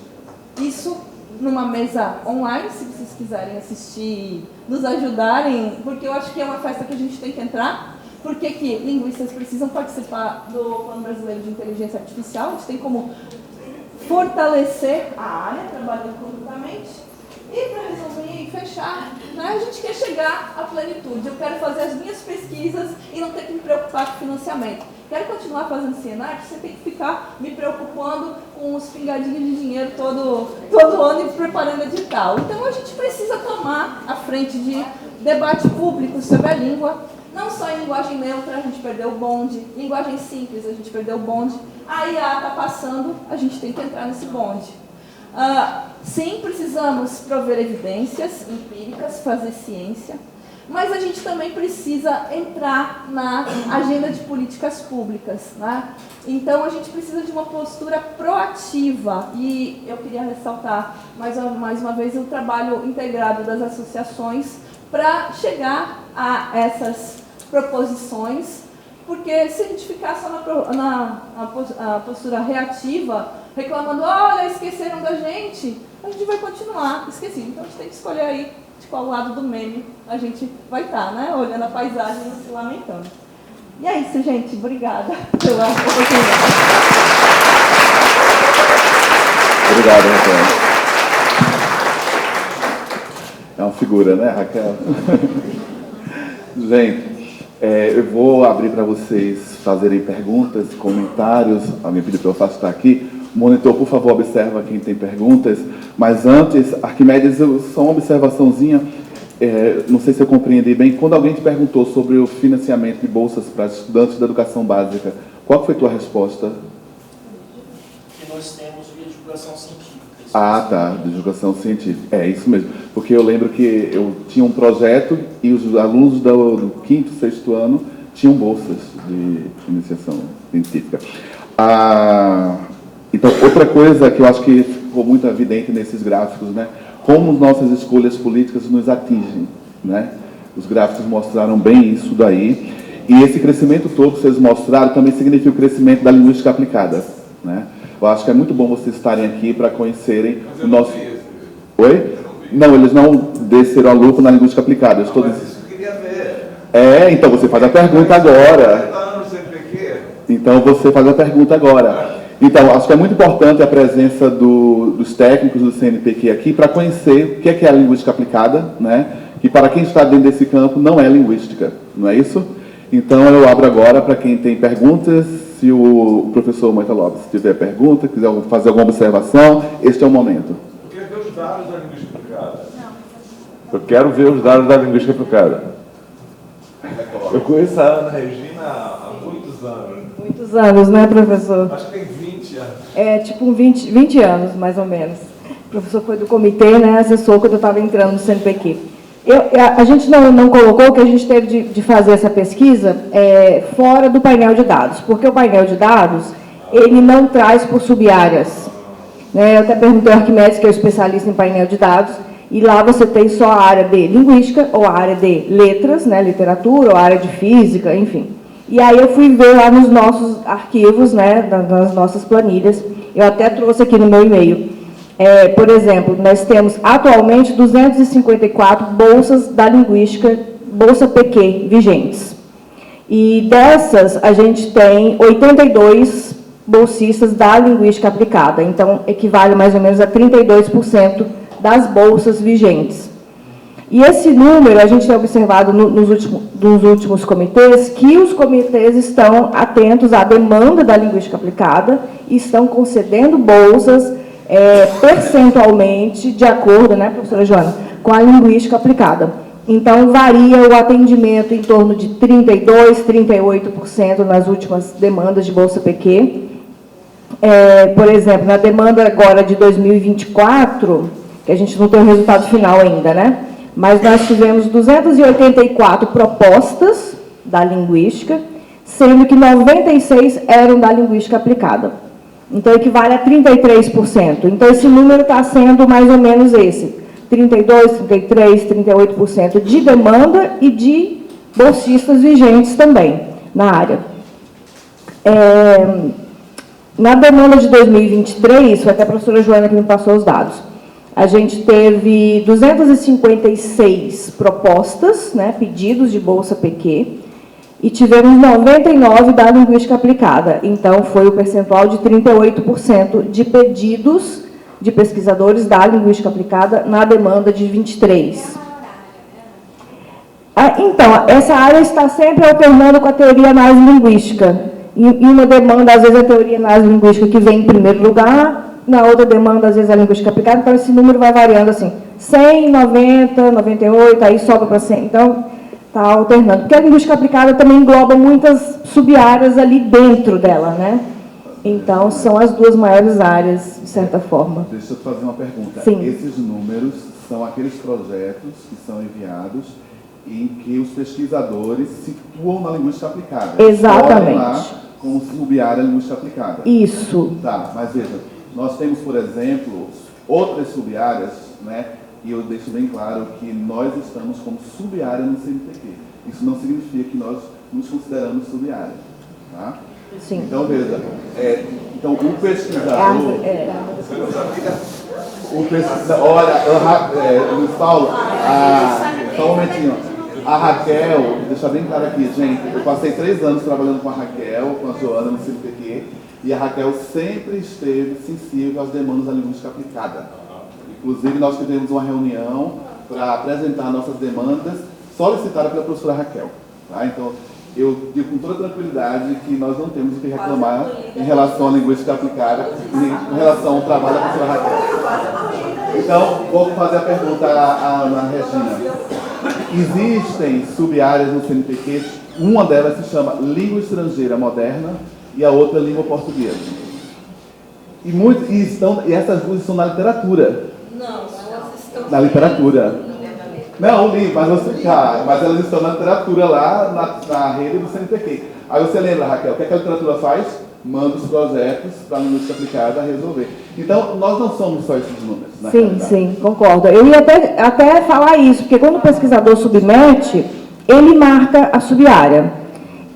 isso numa mesa online, se vocês quiserem assistir, nos ajudarem, porque eu acho que é uma festa que a gente tem que entrar. Por que que linguistas precisam participar do Plano Brasileiro de Inteligência Artificial? A gente tem como fortalecer a área, trabalhando conjuntamente. E para resumir e fechar, né, a gente quer chegar à plenitude. Eu quero fazer as minhas pesquisas e não ter que me preocupar com financiamento. Quero continuar fazendo CNART, você tem que ficar me preocupando com os pingadinhos de dinheiro todo ano e preparando edital. Então a gente precisa tomar a frente de debate público sobre a língua. Não só em linguagem neutra, a gente perdeu o bonde. Linguagem simples, a gente perdeu o bonde. A IA está passando, a gente tem que entrar nesse bonde. Sim, precisamos prover evidências empíricas, fazer ciência, mas a gente também precisa entrar na agenda de políticas públicas, né? Então, a gente precisa de uma postura proativa. E eu queria ressaltar, mais uma vez, o trabalho integrado das associações para chegar a essas proposições, porque se a gente ficar só na postura reativa, reclamando, olha, esqueceram da gente, a gente vai continuar esquecido. Então, a gente tem que escolher aí de qual lado do meme a gente vai estar, né? Olhando a paisagem e se lamentando. E é isso, gente. Obrigada pela oportunidade. Obrigado, Raquel. É uma figura, né, Raquel? Gente, eu vou abrir para vocês fazerem perguntas, comentários. Alguém pediu para eu afastar aqui. Monitor, por favor, observa quem tem perguntas. Mas antes, Arquimedes, só uma observaçãozinha. Não sei se eu compreendi bem. Quando alguém te perguntou sobre o financiamento de bolsas para estudantes da educação básica, qual foi a tua resposta? Que nós temos via divulgação científica. Ah, tá, divulgação científica. É isso mesmo. Porque eu lembro que eu tinha um projeto e os alunos do 5º, 6º ano tinham bolsas de iniciação científica. Então, outra coisa que eu acho que ficou muito evidente nesses gráficos, né? Como nossas escolhas políticas nos atingem, né? Os gráficos mostraram bem isso daí. E esse crescimento todo que vocês mostraram também significa o crescimento da linguística aplicada, né? Eu acho que é muito bom vocês estarem aqui para conhecerem o nosso... Oi? Não, eles não desceram a lupa na linguística aplicada. Eu estou... Mas isso eu queria ver. Então você faz a pergunta agora. Então você faz a pergunta agora. Então, acho que é muito importante a presença dos técnicos do CNPq aqui para conhecer o que é a linguística aplicada, né? Que para quem está dentro desse campo não é linguística, não é isso? Então, eu abro agora para quem tem perguntas. Se o professor Moita Lopes tiver pergunta, quiser fazer alguma observação, este é o momento. Eu queria ver os dados da linguística aplicada. Eu quero ver os dados da linguística aplicada. Eu conheço a Ana Regina há muitos anos. Muitos anos, né, professor? Acho que tem 20 anos. Tipo 20 anos, mais ou menos. O professor foi do comitê, né, assessor, quando eu estava entrando no CNPq. A gente não colocou que a gente teve de fazer essa pesquisa fora do painel de dados, porque o painel de dados, ele não traz por sub-áreas. Né? Eu até perguntei ao Arquimedes, que é o especialista em painel de dados, e lá você tem só a área de linguística, ou a área de letras, né, literatura, ou a área de física, enfim. E aí eu fui ver lá nos nossos arquivos, né, nas nossas planilhas, eu até trouxe aqui no meu e-mail. Por exemplo, nós temos atualmente 254 bolsas da linguística, bolsa PQ, vigentes. E dessas, a gente tem 82 bolsistas da linguística aplicada, então equivale mais ou menos a 32% das bolsas vigentes. E esse número, a gente tem observado nos últimos comitês, que os comitês estão atentos à demanda da linguística aplicada e estão concedendo bolsas percentualmente, de acordo, né, professora Joana, com a linguística aplicada. Então, varia o atendimento em torno de 32%, 38% nas últimas demandas de Bolsa PQ. Por exemplo, na demanda agora de 2024, que a gente não tem o resultado final ainda, né? Mas nós tivemos 284 propostas da linguística, sendo que 96 eram da linguística aplicada. Então, equivale a 33%. Então, esse número está sendo mais ou menos esse, 32%, 33%, 38% de demanda e de bolsistas vigentes também na área. Na demanda de 2023, foi até a professora Joana que me passou os dados, a gente teve 256 propostas, né, pedidos de Bolsa PQ, e tivemos 99 da linguística aplicada. Então, foi o percentual de 38% de pedidos de pesquisadores da linguística aplicada na demanda de 23. Então, essa área está sempre alternando com a teoria análise linguística. Em uma demanda, às vezes, a teoria análise linguística que vem em primeiro lugar, na outra demanda, às vezes, a linguística aplicada. Então, esse número vai variando assim, 100, 90, 98, aí sobe para 100. Então, alternando. Porque a linguística aplicada também engloba muitas sub-áreas ali dentro dela, né? Então, são as duas maiores áreas, de certa forma. Deixa eu te fazer uma pergunta. Sim. Esses números são aqueles projetos que são enviados em que os pesquisadores situam na linguística aplicada. Exatamente. Lá com sub-área linguística aplicada. Isso. Tá, mas veja, nós temos, por exemplo, outras sub-áreas, né? E eu deixo bem claro que nós estamos como sub-área no CNPq. Isso não significa que nós nos consideramos sub-área, tá? Sim. Então, veja, então o pesquisador... O pesquisador, olha, Luiz Paulo, só um momentinho. A Raquel, vou deixar bem claro aqui, gente, eu passei 3 anos trabalhando com a Raquel, com a Joana no CNPq, e a Raquel sempre esteve sensível às demandas da linguística aplicada. Inclusive, nós tivemos uma reunião para apresentar nossas demandas solicitadas pela professora Raquel. Tá? Então, eu digo com toda tranquilidade que nós não temos o que reclamar em relação à linguística aplicada, em relação ao trabalho da professora Raquel. Então, vou fazer a pergunta à Ana Regina. Existem sub-áreas no CNPq, uma delas se chama Língua Estrangeira Moderna e a outra Língua Portuguesa. E essas duas estão na literatura. Não, elas estão... Na literatura. Não, mas elas estão na literatura lá, na rede do CNPq. Aí você lembra, Raquel, o que a literatura faz? Manda os projetos para a linguística aplicada resolver. Então, nós não somos só esses números, na realidade. Sim, concordo. Eu ia até falar isso, porque quando o pesquisador submete, ele marca a sub-área.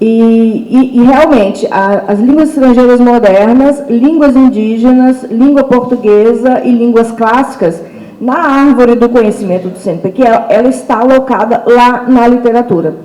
E realmente, as línguas estrangeiras modernas, línguas indígenas, língua portuguesa e línguas clássicas, na árvore do conhecimento do CNPq, ela está alocada lá na literatura.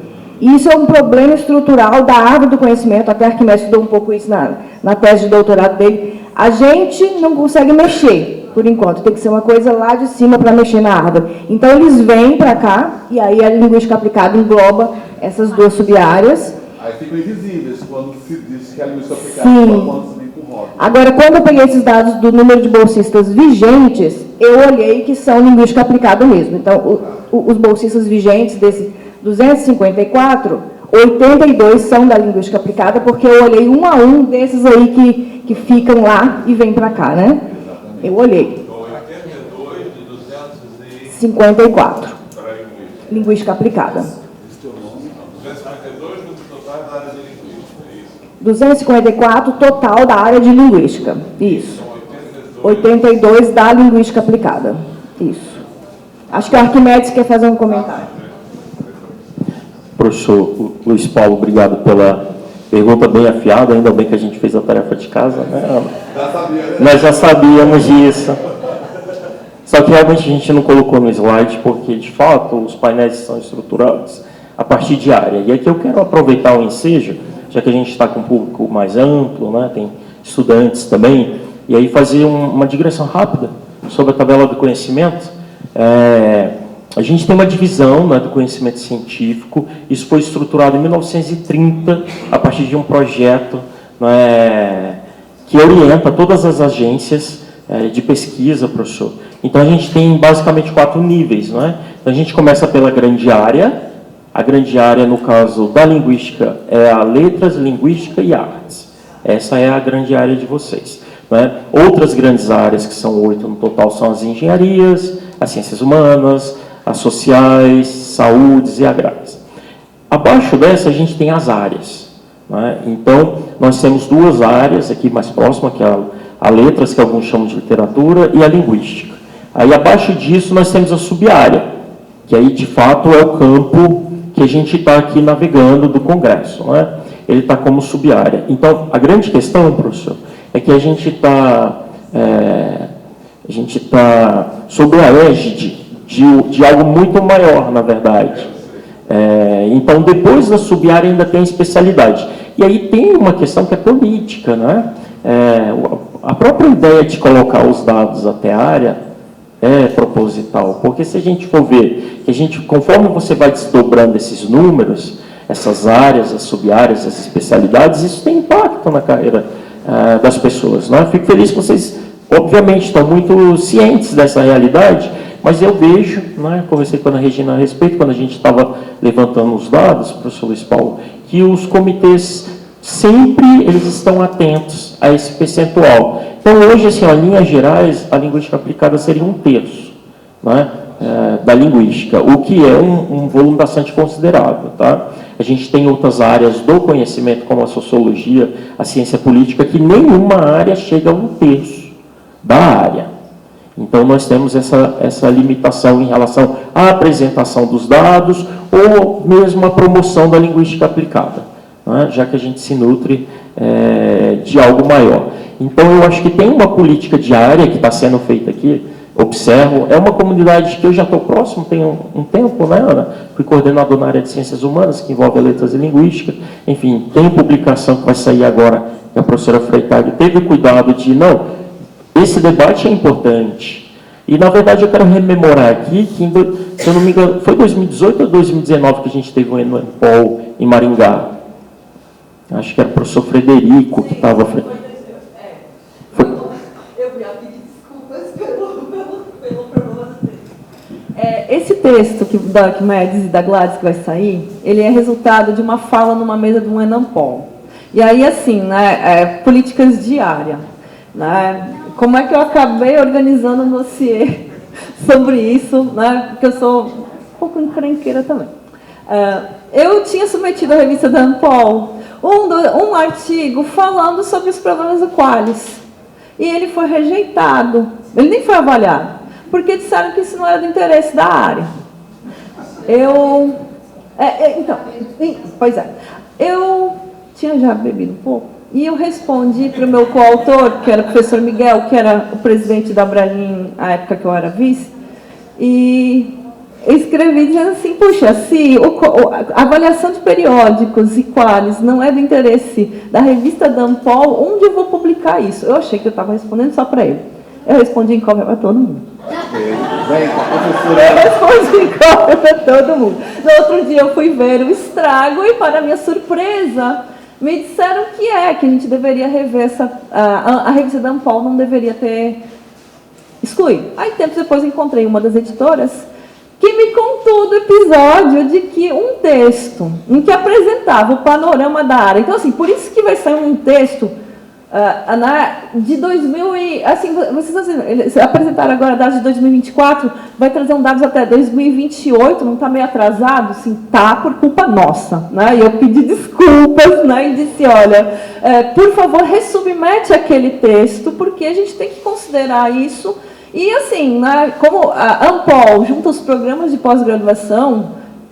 E isso é um problema estrutural da árvore do conhecimento, até Arquimedes estudou um pouco isso na tese de doutorado dele. A gente não consegue mexer, por enquanto, tem que ser uma coisa lá de cima para mexer na árvore. Então, eles vêm para cá, e aí a linguística aplicada engloba essas duas sub-áreas. Aí ficam invisíveis quando se diz que a linguística aplicada quando se vem com rótulo. Agora, quando eu peguei esses dados do número de bolsistas vigentes, eu olhei que são linguística aplicada mesmo. Então, os bolsistas vigentes desse 254, 82 são da linguística aplicada, porque eu olhei um a um desses aí que ficam lá e vêm para cá, né? Exatamente. Eu olhei. 82 de 254. Linguística aplicada. 252 no total da área de linguística, é isso? 254 total da área de linguística. Isso. 82 da linguística aplicada. Isso. Acho que o Arquimedes quer fazer um comentário. Professor Luiz Paulo, obrigado pela pergunta bem afiada, ainda bem que a gente fez a tarefa de casa, né, Ana? Já sabia, né? Nós já sabíamos disso. Só que realmente a gente não colocou no slide, porque, de fato, os painéis são estruturados a partir de área. E aqui eu quero aproveitar o ensejo, já que a gente está com um público mais amplo, né, tem estudantes também, e aí fazer uma digressão rápida sobre a tabela do conhecimento. A gente tem uma divisão, né, do conhecimento científico, isso foi estruturado em 1930, a partir de um projeto, né, que orienta todas as agências de pesquisa, professor. Então, a gente tem basicamente 4 níveis. Né? Então, a gente começa pela grande área. A grande área, no caso da linguística, é a letras, linguística e artes. Essa é a grande área de vocês. Né? Outras grandes áreas, que são 8 no total, são as engenharias, as ciências humanas, as sociais, saúdes e agrárias. Abaixo dessa, a gente tem as áreas. Né? Então, nós temos 2 áreas aqui mais próximas, que é a letras, que alguns chamam de literatura, e a linguística. Aí, abaixo disso, nós temos a sub-área, que aí, de fato, é o campo que a gente está aqui navegando do Congresso. Né? Ele está como sub-área. Então, a grande questão, professor, é que a gente está sob a égide de algo muito maior, na verdade. Então, depois da sub-área ainda tem a especialidade. E aí tem uma questão que é política, né? A própria ideia de colocar os dados até a área é proposital, porque se a gente for ver, que conforme você vai desdobrando esses números, essas áreas, as sub-áreas, as especialidades, isso tem impacto na carreira das pessoas. Né? Fico feliz que vocês, obviamente, estão muito cientes dessa realidade, Mas eu vejo, né, conversei com a Ana Regina a respeito, quando a gente estava levantando os dados, professor Luiz Paulo, que os comitês sempre eles estão atentos a esse percentual. Então, hoje, assim, em linhas gerais, a linguística aplicada seria 1/3, né, da linguística, o que é um volume bastante considerável. Tá? A gente tem outras áreas do conhecimento, como a sociologia, a ciência política, que nenhuma área chega a 1/3 da área. Então, nós temos essa limitação em relação à apresentação dos dados ou mesmo a promoção da linguística aplicada, né? Já que a gente se nutre de algo maior. Então, eu acho que tem uma política diária que está sendo feita aqui, observo, é uma comunidade que eu já estou próximo, tem um tempo, né, Ana? Fui coordenador na área de ciências humanas, que envolve letras e linguística. Enfim, tem publicação que vai sair agora, que a professora Freitag teve cuidado de, não, esse debate é importante. E, na verdade, eu quero rememorar aqui que, se eu não me engano, foi 2018 ou 2019 que a gente teve um ENPOL em Maringá. Acho que era o professor Frederico que estava... Eu já pedi desculpas pelo problema. Esse texto que Médici e da Gladys que vai sair, ele é resultado de uma fala numa mesa de um ENAMPOL. E aí, assim, né, políticas diárias. Né, como é que eu acabei organizando um dossiê sobre isso, né, porque eu sou um pouco encrenqueira também. Eu tinha submetido à revista da ANPOL um artigo falando sobre os problemas do Qualis. E ele foi rejeitado. Ele nem foi avaliado, porque disseram que isso não era do interesse da área. Eu tinha já bebido um pouco, e eu respondi para o meu coautor, que era o professor Miguel, que era o presidente da Abralim, na época que eu era vice, e eu escrevi dizendo assim, puxa, se a avaliação de periódicos e qualis não é do interesse da revista da ANPOL, onde eu vou publicar isso? Eu achei que eu estava respondendo só para ele. Eu respondi em cópia para todo mundo. Eu respondi em cópia para todo mundo. No outro dia eu fui ver o estrago e, para minha surpresa, me disseram que a gente deveria rever a revista da ANPOL não deveria ter excluído. Aí, tempos depois, encontrei uma das editoras que me contou do episódio de que um texto em que apresentava o panorama da área. Então, assim, por isso que vai sair um texto de 2000 e... Assim, eles apresentaram agora dados de 2024, vai trazer dados até 2028, não está meio atrasado? Assim, tá por culpa nossa. Né? E eu pedi desculpas, né? E disse, olha, por favor, ressubmete aquele texto, porque a gente tem que considerar isso. E, assim, né, como a ANPOL junta os programas de pós-graduação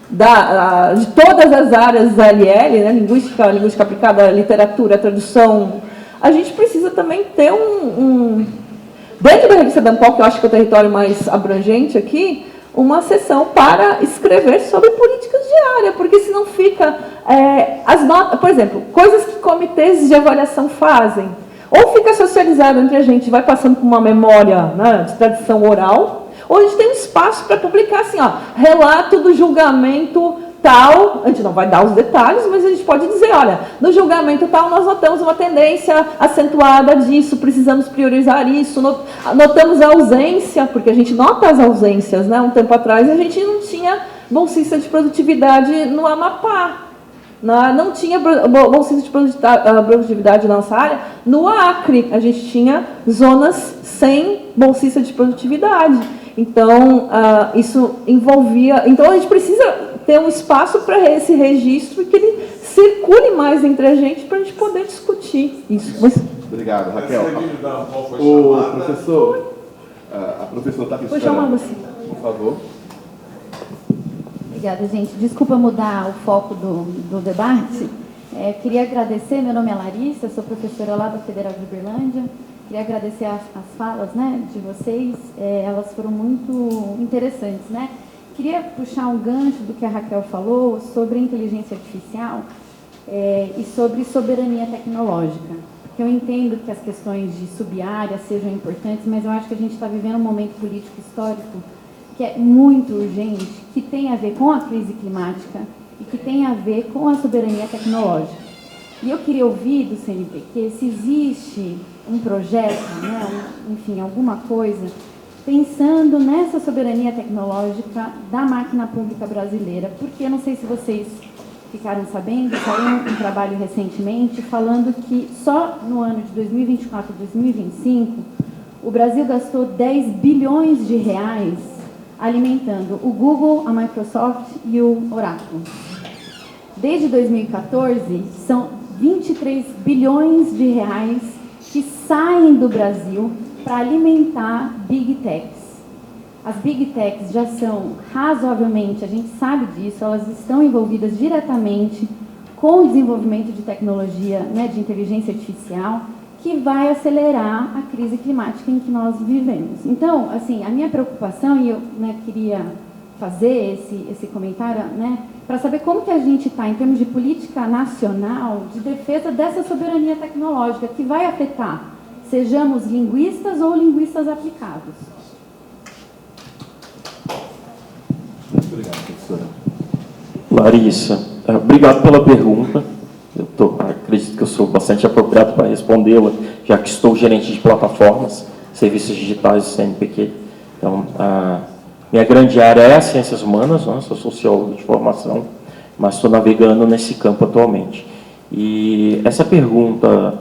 de todas as áreas da LL, né, linguística aplicada, literatura, tradução, a gente precisa também ter dentro da revista da ANPOL, que eu acho que é o território mais abrangente aqui, uma seção para escrever sobre políticas de área, porque senão fica as notas, por exemplo, coisas que comitês de avaliação fazem, ou fica socializado entre a gente, vai passando por uma memória, né, de tradição oral, ou a gente tem um espaço para publicar assim, ó, relato do julgamento tal, a gente não vai dar os detalhes, mas a gente pode dizer, olha, no julgamento tal nós notamos uma tendência acentuada disso, precisamos priorizar isso, notamos a ausência, porque a gente nota as ausências, né, um tempo atrás a gente não tinha bolsista de produtividade no Amapá. Não tinha bolsista de produtividade na nossa área. No Acre, a gente tinha zonas sem bolsista de produtividade. Então, isso envolvia... Então, a gente precisa ter um espaço para esse registro e que ele circule mais entre a gente para a gente poder discutir isso. Obrigado, Raquel. Professor, a professora está aqui. Foi chamada assim. Por favor. Obrigada, gente. Desculpa mudar o foco do debate. Queria agradecer, meu nome é Larissa, sou professora lá da Federal de Uberlândia. Queria agradecer as falas, né, de vocês, elas foram muito interessantes, né? Queria puxar um gancho do que a Raquel falou sobre inteligência artificial e sobre soberania tecnológica. Porque eu entendo que as questões de sub-área sejam importantes, mas eu acho que a gente está vivendo um momento político histórico que é muito urgente, que tem a ver com a crise climática e que tem a ver com a soberania tecnológica. E eu queria ouvir do CNPq se existe um projeto, né, enfim, alguma coisa pensando nessa soberania tecnológica da máquina pública brasileira, porque eu não sei se vocês ficaram sabendo, saiu um trabalho recentemente falando que só no ano de 2024 e 2025, o Brasil gastou 10 bilhões de reais alimentando o Google, a Microsoft e o Oracle. Desde 2014, são 23 bilhões de reais que saem do Brasil para alimentar Big Techs. As Big Techs já são razoavelmente, a gente sabe disso, elas estão envolvidas diretamente com o desenvolvimento de tecnologia, né, de inteligência artificial, que vai acelerar a crise climática em que nós vivemos. Então, assim, a minha preocupação, e eu, né, queria fazer esse comentário, né, para saber como que a gente está em termos de política nacional de defesa dessa soberania tecnológica que vai afetar, sejamos linguistas ou linguistas aplicados. Obrigado, professora. Larissa, obrigado pela pergunta. Acredito que eu sou bastante apropriado para respondê-la, já que estou gerente de plataformas, serviços digitais do CNPq. Então, a minha grande área é as ciências humanas, né? Sou sociólogo de formação, mas estou navegando nesse campo atualmente. E essa pergunta,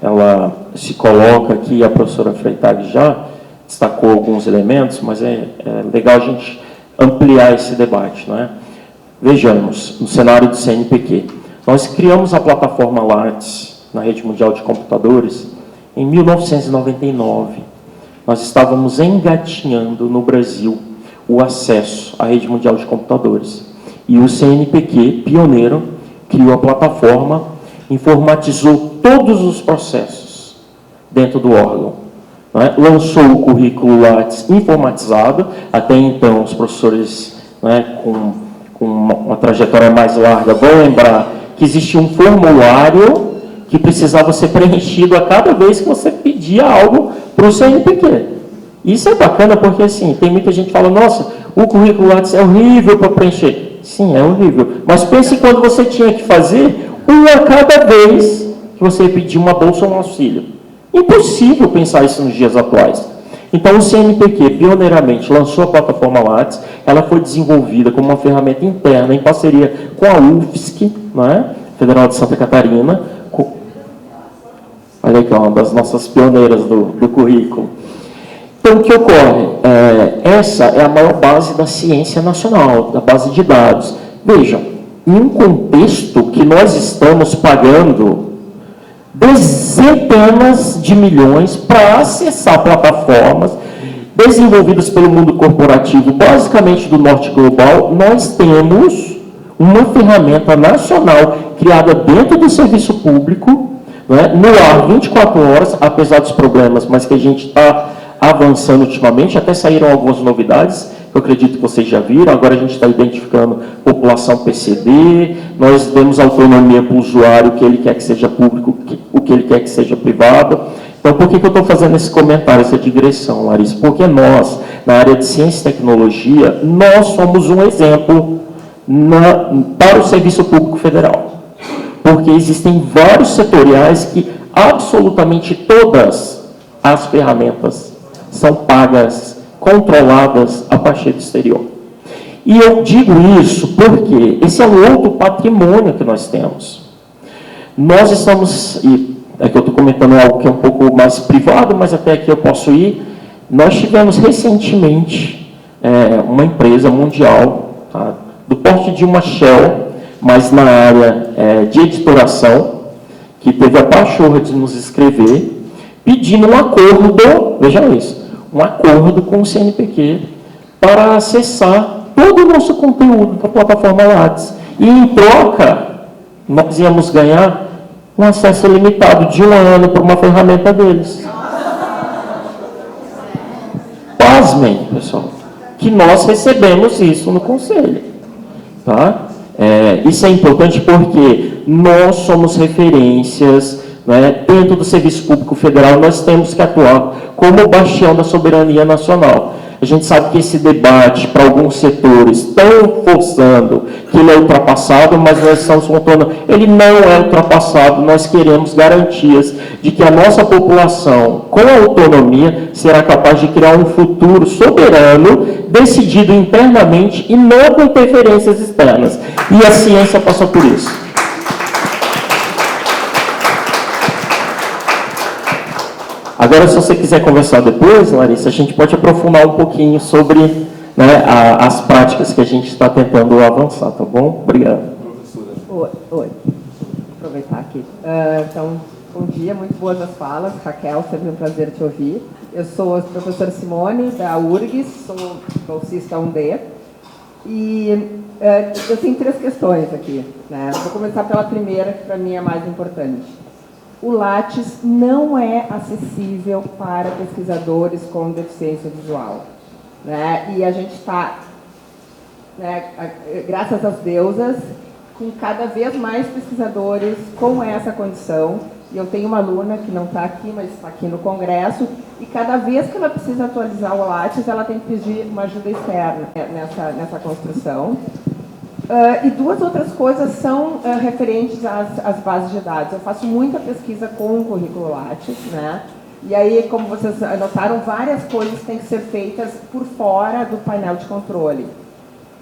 ela se coloca aqui, a professora Freitag já destacou alguns elementos, mas é legal a gente ampliar esse debate, não é? Vejamos, no cenário do CNPq, nós criamos a plataforma Lattes na Rede Mundial de Computadores em 1999. Nós estávamos engatinhando no Brasil o acesso à Rede Mundial de Computadores. E o CNPq, pioneiro, criou a plataforma, informatizou todos os processos dentro do órgão. Lançou o currículo Lattes informatizado, até então os professores, né, com uma trajetória mais larga vão lembrar que existia um formulário que precisava ser preenchido a cada vez que você pedia algo para o CNPq. Isso é bacana porque, assim, tem muita gente que fala, nossa, o currículo Lattes é horrível para preencher. Sim, é horrível. Mas pense quando você tinha que fazer um a cada vez que você pedia uma bolsa ou um auxílio. Impossível pensar isso nos dias atuais. Então, o CNPq, pioneiramente, lançou a plataforma Lattes. Ela foi desenvolvida como uma ferramenta interna, em parceria com a UFSC, né, Federal de Santa Catarina. Olha aqui, uma das nossas pioneiras do currículo. Então, o que ocorre? Essa é a maior base da ciência nacional, da base de dados. Vejam, em um contexto que nós estamos pagando dezenas de milhões para acessar plataformas desenvolvidas pelo mundo corporativo, basicamente do norte global, nós temos uma ferramenta nacional criada dentro do serviço público, né, no ar 24 horas, apesar dos problemas, mas que a gente está avançando ultimamente, até saíram algumas novidades, que eu acredito que vocês já viram. Agora a gente está identificando população PCD, nós demos autonomia para o usuário, o que ele quer que seja público, o que ele quer que seja privado. Então, por que eu estou fazendo esse comentário, essa digressão, Larissa? Porque nós, na área de ciência e tecnologia, nós somos um exemplo para o Serviço Público Federal. Porque existem vários setoriais que absolutamente todas as ferramentas são pagas, controladas a partir do exterior. E eu digo isso porque esse é um outro patrimônio que nós temos. Nós estamos, e aqui eu estou comentando algo que é um pouco mais privado, mas até aqui eu posso ir. Nós tivemos recentemente uma empresa mundial, tá, do porte de uma Shell, mas na área de editoração, que teve a pachorra de nos escrever, pedindo um acordo, vejam isso, um acordo com o CNPq para acessar todo o nosso conteúdo da plataforma Lattes. E, em troca, nós íamos ganhar um acesso limitado de 1 ano para uma ferramenta deles. Pasmem, pessoal, que nós recebemos isso no Conselho. Tá? Isso é importante porque nós somos referências, né, dentro do Serviço Público Federal. Nós temos que atuar como bastião da soberania nacional. A gente sabe que esse debate, para alguns setores, estão forçando que ele é ultrapassado, mas nós estamos contando, ele não é ultrapassado. Nós queremos garantias de que a nossa população, com autonomia, será capaz de criar um futuro soberano, decidido internamente e não com interferências externas. E a ciência passa por isso. Agora, se você quiser conversar depois, Larissa, a gente pode aprofundar um pouquinho sobre, né, as práticas que a gente está tentando avançar, tá bom? Obrigado. Oi. Vou aproveitar aqui. Então, bom dia, muito boas as falas. Raquel, sempre um prazer te ouvir. Eu sou a professora Simone, da URGS, sou bolsista 1D. E eu tenho 3 questões aqui, né? Vou começar pela primeira, que para mim é a mais importante. O Lattes não é acessível para pesquisadores com deficiência visual, né? E a gente está, né, graças às deusas, com cada vez mais pesquisadores com essa condição. E eu tenho uma aluna que não está aqui, mas está aqui no congresso, e cada vez que ela precisa atualizar o Lattes, ela tem que pedir uma ajuda externa nessa construção. E 2 outras coisas são referentes às bases de dados. Eu faço muita pesquisa com o currículo Lattes, né? E aí, como vocês notaram, várias coisas têm que ser feitas por fora do painel de controle.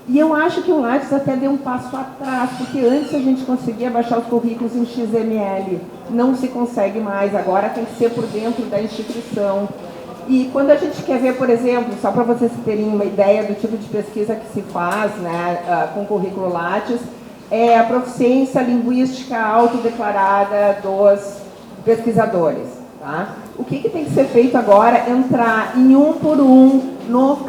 E eu acho que o Lattes até deu um passo atrás, porque antes a gente conseguia baixar os currículos em XML. Não se consegue mais, agora tem que ser por dentro da instituição. E quando a gente quer ver, por exemplo, só para vocês terem uma ideia do tipo de pesquisa que se faz, né, com o currículo Lattes, é a proficiência linguística autodeclarada dos pesquisadores. Tá? O que tem que ser feito agora? Entrar em um por um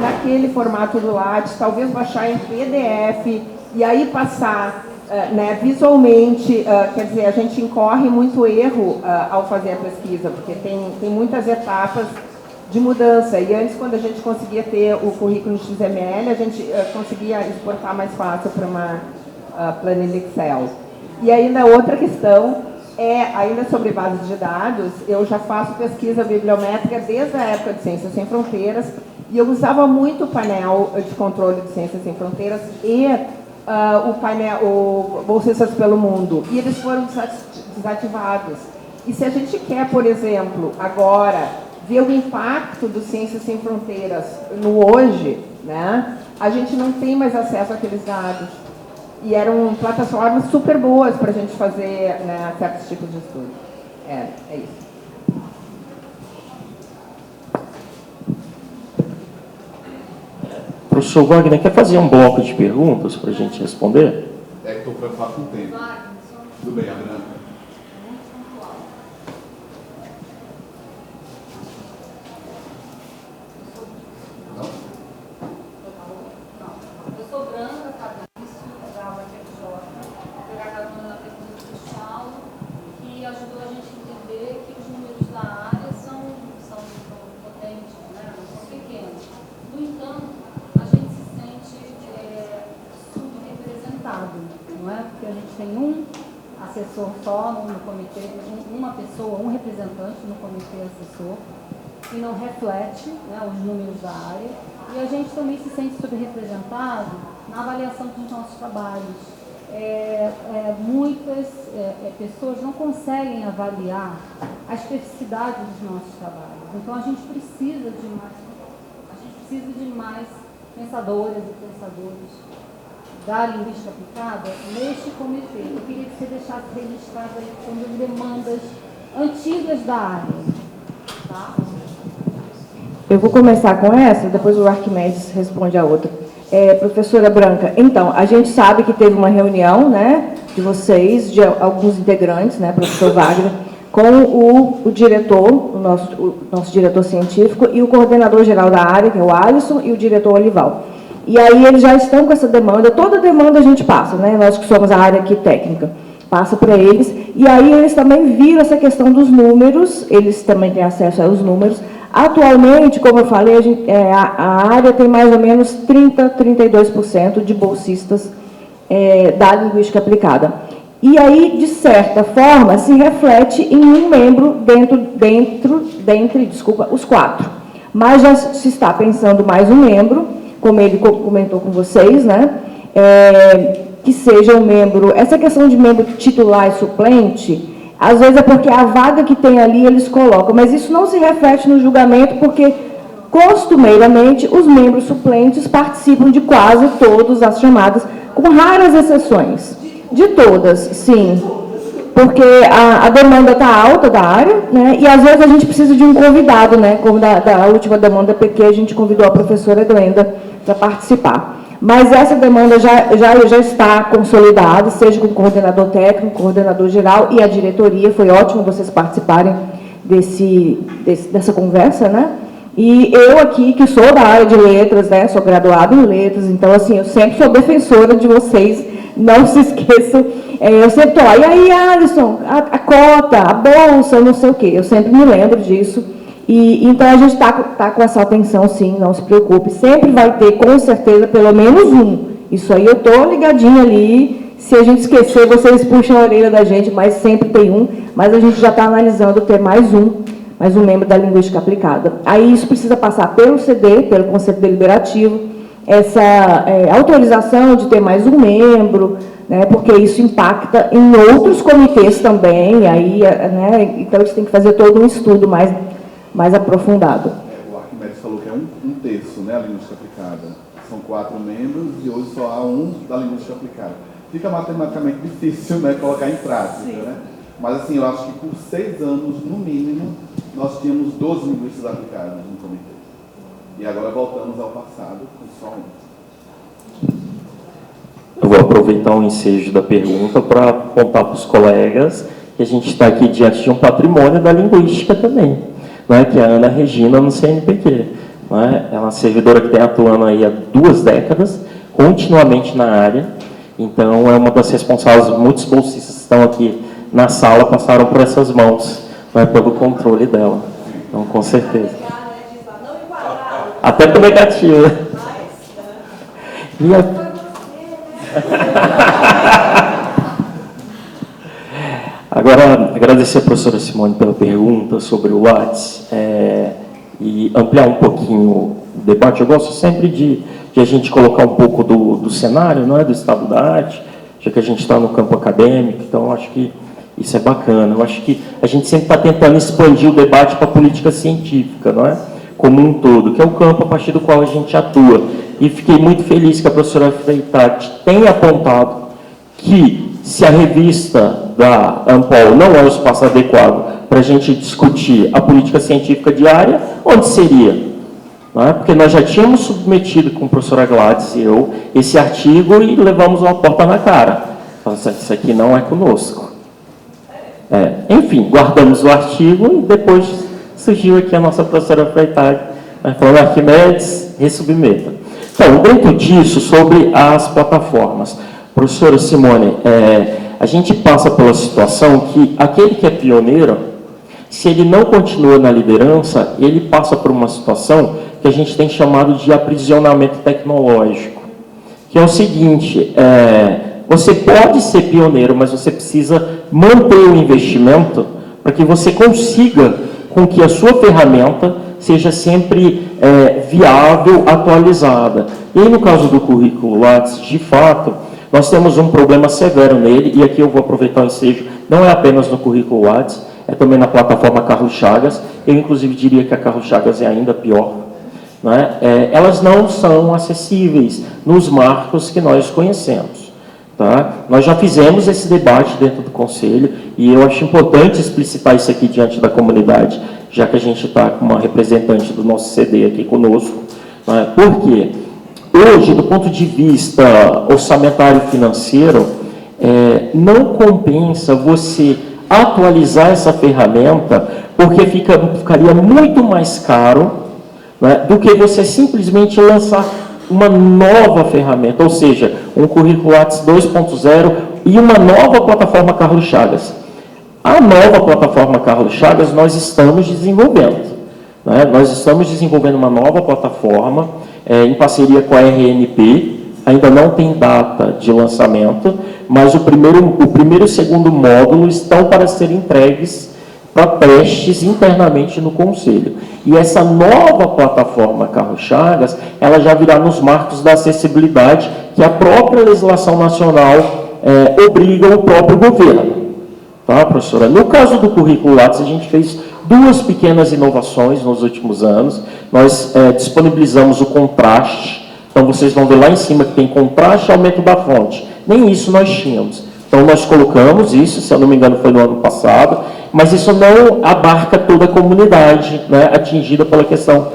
naquele formato do Lattes, talvez baixar em PDF e aí passar né, visualmente. Quer dizer, a gente incorre muito erro ao fazer a pesquisa, porque tem muitas etapas de mudança. E antes, quando a gente conseguia ter o currículo em XML, a gente conseguia exportar mais fácil para uma planilha Excel. E ainda outra questão ainda sobre bases de dados. Eu já faço pesquisa bibliométrica desde a época de Ciências Sem Fronteiras, e eu usava muito o painel de controle de Ciências Sem Fronteiras e o Bolsistas pelo Mundo, e eles foram desativados. E se a gente quer, por exemplo, agora ver o impacto do Ciências Sem Fronteiras no hoje, né, a gente não tem mais acesso àqueles dados. E eram plataformas super boas para a gente fazer, né, certos tipos de estudo. É isso. Professor Wagner, quer fazer um bloco de perguntas para a gente responder? É que estou preocupado com o tempo. Tudo bem, Adriana. Assessor só no comitê, uma pessoa, um representante no comitê assessor, e não reflete, né, os números da área. E a gente também se sente subrepresentado na avaliação dos nossos trabalhos. Muitas pessoas não conseguem avaliar a especificidade dos nossos trabalhos. Então a gente precisa de mais pensadoras e pensadores da linguística aplicada neste comitê. Eu queria que você deixasse registrado aí como demandas antigas da área. Tá? Eu vou começar com essa, depois o Arquimedes responde a outra. Professora Branca, então, a gente sabe que teve uma reunião, né, de vocês, de alguns integrantes, né, professor Wagner, com o diretor, o nosso diretor científico, e o coordenador geral da área, que é o Alisson, e o diretor Olival. E aí eles já estão com essa demanda, toda demanda a gente passa, né? Nós que somos a área aqui técnica, passa para eles, e aí eles também viram essa questão dos números, eles também têm acesso aos números. Atualmente, como eu falei, a área tem mais ou menos 32% de bolsistas da linguística aplicada. E aí, de certa forma, se reflete em um membro dentre os 4. mas já se está pensando mais um membro, como ele comentou com vocês, né? Que seja um membro. Essa questão de membro titular e suplente, às vezes é porque a vaga que tem ali eles colocam, mas isso não se reflete no julgamento, porque costumeiramente os membros suplentes participam de quase todas as chamadas, com raras exceções. De todas, sim. Porque a demanda está alta da área, né? E às vezes a gente precisa de um convidado, né? Como da última demanda PQ, a gente convidou a professora Glenda para participar. Mas essa demanda já está consolidada, seja com o coordenador técnico, coordenador geral e a diretoria. Foi ótimo vocês participarem dessa conversa, né? E eu aqui, que sou da área de letras, né? Sou graduada em letras, então, assim, eu sempre sou defensora de vocês, não se esqueçam. Eu sempre estou lá, e aí, Alisson, a cota, a bolsa, não sei o quê. Eu sempre me lembro disso. E então, a gente está com essa atenção, sim, não se preocupe. Sempre vai ter, com certeza, pelo menos um. Isso aí eu estou ligadinha ali. Se a gente esquecer, vocês puxam a orelha da gente, mas sempre tem um. Mas a gente já está analisando ter mais um membro da linguística aplicada. Aí isso precisa passar pelo CD, pelo Conselho Deliberativo, essa autorização de ter mais um membro, né, porque isso impacta em outros comitês também, aí, né, então eles têm que fazer todo um estudo mais aprofundado. O Arquimedes falou que é um terço, né, a linguística aplicada. São 4 membros e hoje só há um da linguística aplicada. Fica matematicamente difícil, né, colocar em prática, né? Mas, assim, eu acho que por 6 anos, no mínimo, nós tínhamos 12 linguistas aplicados no comitê. E agora voltamos ao passado com só um. Eu vou aproveitar o ensejo da pergunta para apontar para os colegas que a gente está aqui diante de um patrimônio da linguística também, né, que é a Ana Regina no CNPq. Né? É uma servidora que tem atuando aí há 2 décadas, continuamente na área. Então, é uma das responsáveis, muitos bolsistas que estão aqui na sala passaram por essas mãos, né, pelo controle dela. Então, com certeza. Até por negativo. E agora, agradecer a professora Simone pela pergunta sobre o Lattes e ampliar um pouquinho o debate. Eu gosto sempre de a gente colocar um pouco do cenário, não é, do estado da arte, já que a gente está no campo acadêmico, então eu acho que isso é bacana. Eu acho que a gente sempre está tentando expandir o debate para a política científica, não é? Como um todo, que é o campo a partir do qual a gente atua. E fiquei muito feliz que a professora Freitag tenha apontado que, se a revista da Ampol não é o espaço adequado para a gente discutir a política científica diária, onde seria? Não é? Porque nós já tínhamos submetido com a professora Gladys e eu esse artigo e levamos uma porta na cara. Falamos, isso aqui não é conosco. Enfim, guardamos o artigo e depois surgiu aqui a nossa professora Freitag, falando, Arquimedes, resubmeta. Então, dentro disso, sobre as plataformas, professora Simone, a gente passa pela situação que aquele que é pioneiro, se ele não continua na liderança, ele passa por uma situação que a gente tem chamado de aprisionamento tecnológico, que é o seguinte, você pode ser pioneiro, mas você precisa manter o investimento para que você consiga com que a sua ferramenta seja sempre viável, atualizada. E aí, no caso do currículo Lattes, de fato, nós temos um problema severo nele, e aqui eu vou aproveitar o ensejo, não é apenas no currículo Lattes, é também na plataforma Carlos Chagas. Eu, inclusive, diria que a Carlos Chagas é ainda pior. Né? Elas não são acessíveis nos marcos que nós conhecemos. Tá? Nós já fizemos esse debate dentro do Conselho, e eu acho importante explicitar isso aqui diante da comunidade, já que a gente está com uma representante do nosso CD aqui conosco. Né? Por quê? Hoje, do ponto de vista orçamentário financeiro, não compensa você atualizar essa ferramenta, porque ficaria muito mais caro, né, do que você simplesmente lançar uma nova ferramenta, ou seja, um currículo Lattes 2.0 e uma nova plataforma Carlos Chagas. A nova plataforma Carlos Chagas nós estamos desenvolvendo. Né? Nós estamos desenvolvendo uma nova plataforma em parceria com a RNP, ainda não tem data de lançamento, mas o primeiro e o segundo módulo estão para serem entregues para testes internamente no Conselho. E essa nova plataforma Carlos Chagas, ela já virá nos marcos da acessibilidade, que a própria legislação nacional obriga o próprio governo. Tá, professora? No caso do currículo Lattes, a gente fez 2 pequenas inovações nos últimos anos. Nós disponibilizamos o contraste. Então, vocês vão ver lá em cima que tem contraste e aumento da fonte. Nem isso nós tínhamos. Então, nós colocamos isso, se eu não me engano, foi no ano passado, mas isso não abarca toda a comunidade, né, atingida pela questão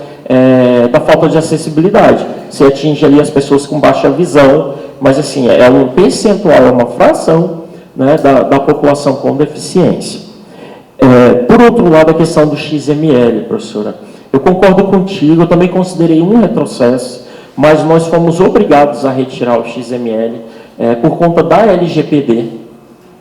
da falta de acessibilidade. Você atinge ali as pessoas com baixa visão, mas, assim, é um percentual, é uma fração, né, da população com deficiência. Por outro lado, a questão do XML, professora. Eu concordo contigo, eu também considerei um retrocesso, mas nós fomos obrigados a retirar o XML por conta da LGPD,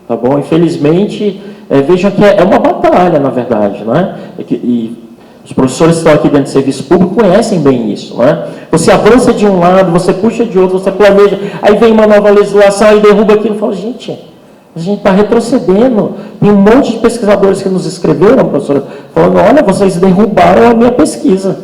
tá bom? Infelizmente, vejam que é uma batalha, na verdade, né? E os professores que estão aqui dentro do serviço público conhecem bem isso, né? Você avança de um lado, você puxa de outro, você planeja, aí vem uma nova legislação e derruba aquilo e fala, gente, a gente está retrocedendo. Tem um monte de pesquisadores que nos escreveram, professora, falando, olha, vocês derrubaram a minha pesquisa.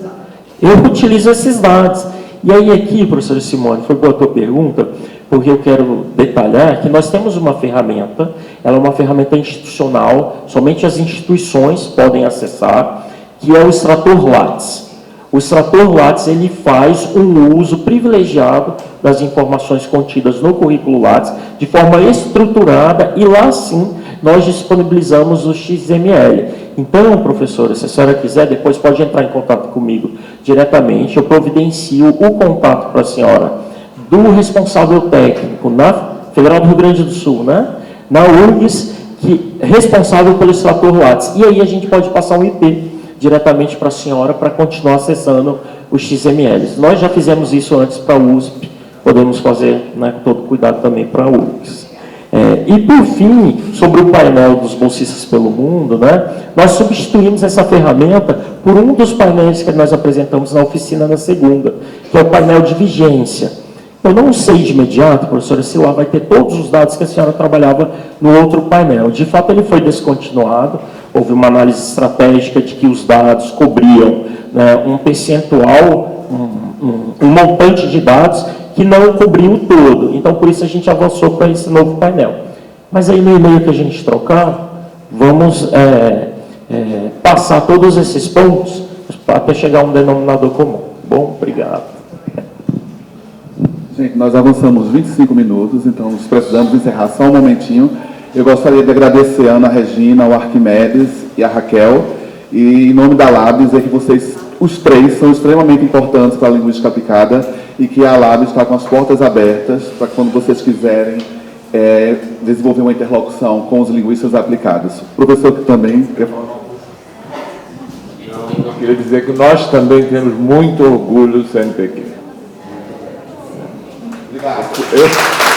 Eu utilizo esses dados. E aí aqui, professora Simone, foi boa a tua pergunta, porque eu quero detalhar que nós temos uma ferramenta, ela é uma ferramenta institucional, somente as instituições podem acessar, que é o extrator Lattes. O extrator Lattes, ele faz um uso privilegiado das informações contidas no currículo Lattes, de forma estruturada, e lá sim nós disponibilizamos o XML. Então, professora, se a senhora quiser, depois pode entrar em contato comigo diretamente, eu providencio o contato para a senhora do responsável técnico na Federal do Rio Grande do Sul, né? Na URGS, que é responsável pelo extrator Lattes. E aí a gente pode passar um IP diretamente para a senhora para continuar acessando os XMLs. Nós já fizemos isso antes para a USP, podemos fazer, né, com todo cuidado também para a URGS. E, por fim, sobre o painel dos bolsistas pelo mundo, né, nós substituímos essa ferramenta por um dos painéis que nós apresentamos na oficina na segunda, que é o painel de vigência. Eu não sei de imediato, professora, se lá vai ter todos os dados que a senhora trabalhava no outro painel. De fato, ele foi descontinuado, houve uma análise estratégica de que os dados cobriam, né, um percentual, um montante de dados que não cobriu o todo. Então, por isso, a gente avançou para esse novo painel. Mas aí, no e-mail que a gente trocar, vamos passar todos esses pontos até chegar a um denominador comum. Bom, obrigado. Gente, nós avançamos 25 minutos, então precisamos encerrar só um momentinho. Eu gostaria de agradecer a Ana Regina, ao Arquimedes e a Raquel, e em nome da Lab dizer que vocês, os três, são extremamente importantes para a linguística aplicada e que a Lab está com as portas abertas para quando vocês quiserem desenvolver uma interlocução com os linguistas aplicados. O professor que também quer falar. Eu queria dizer que nós também temos muito orgulho do CNPq. Obrigado.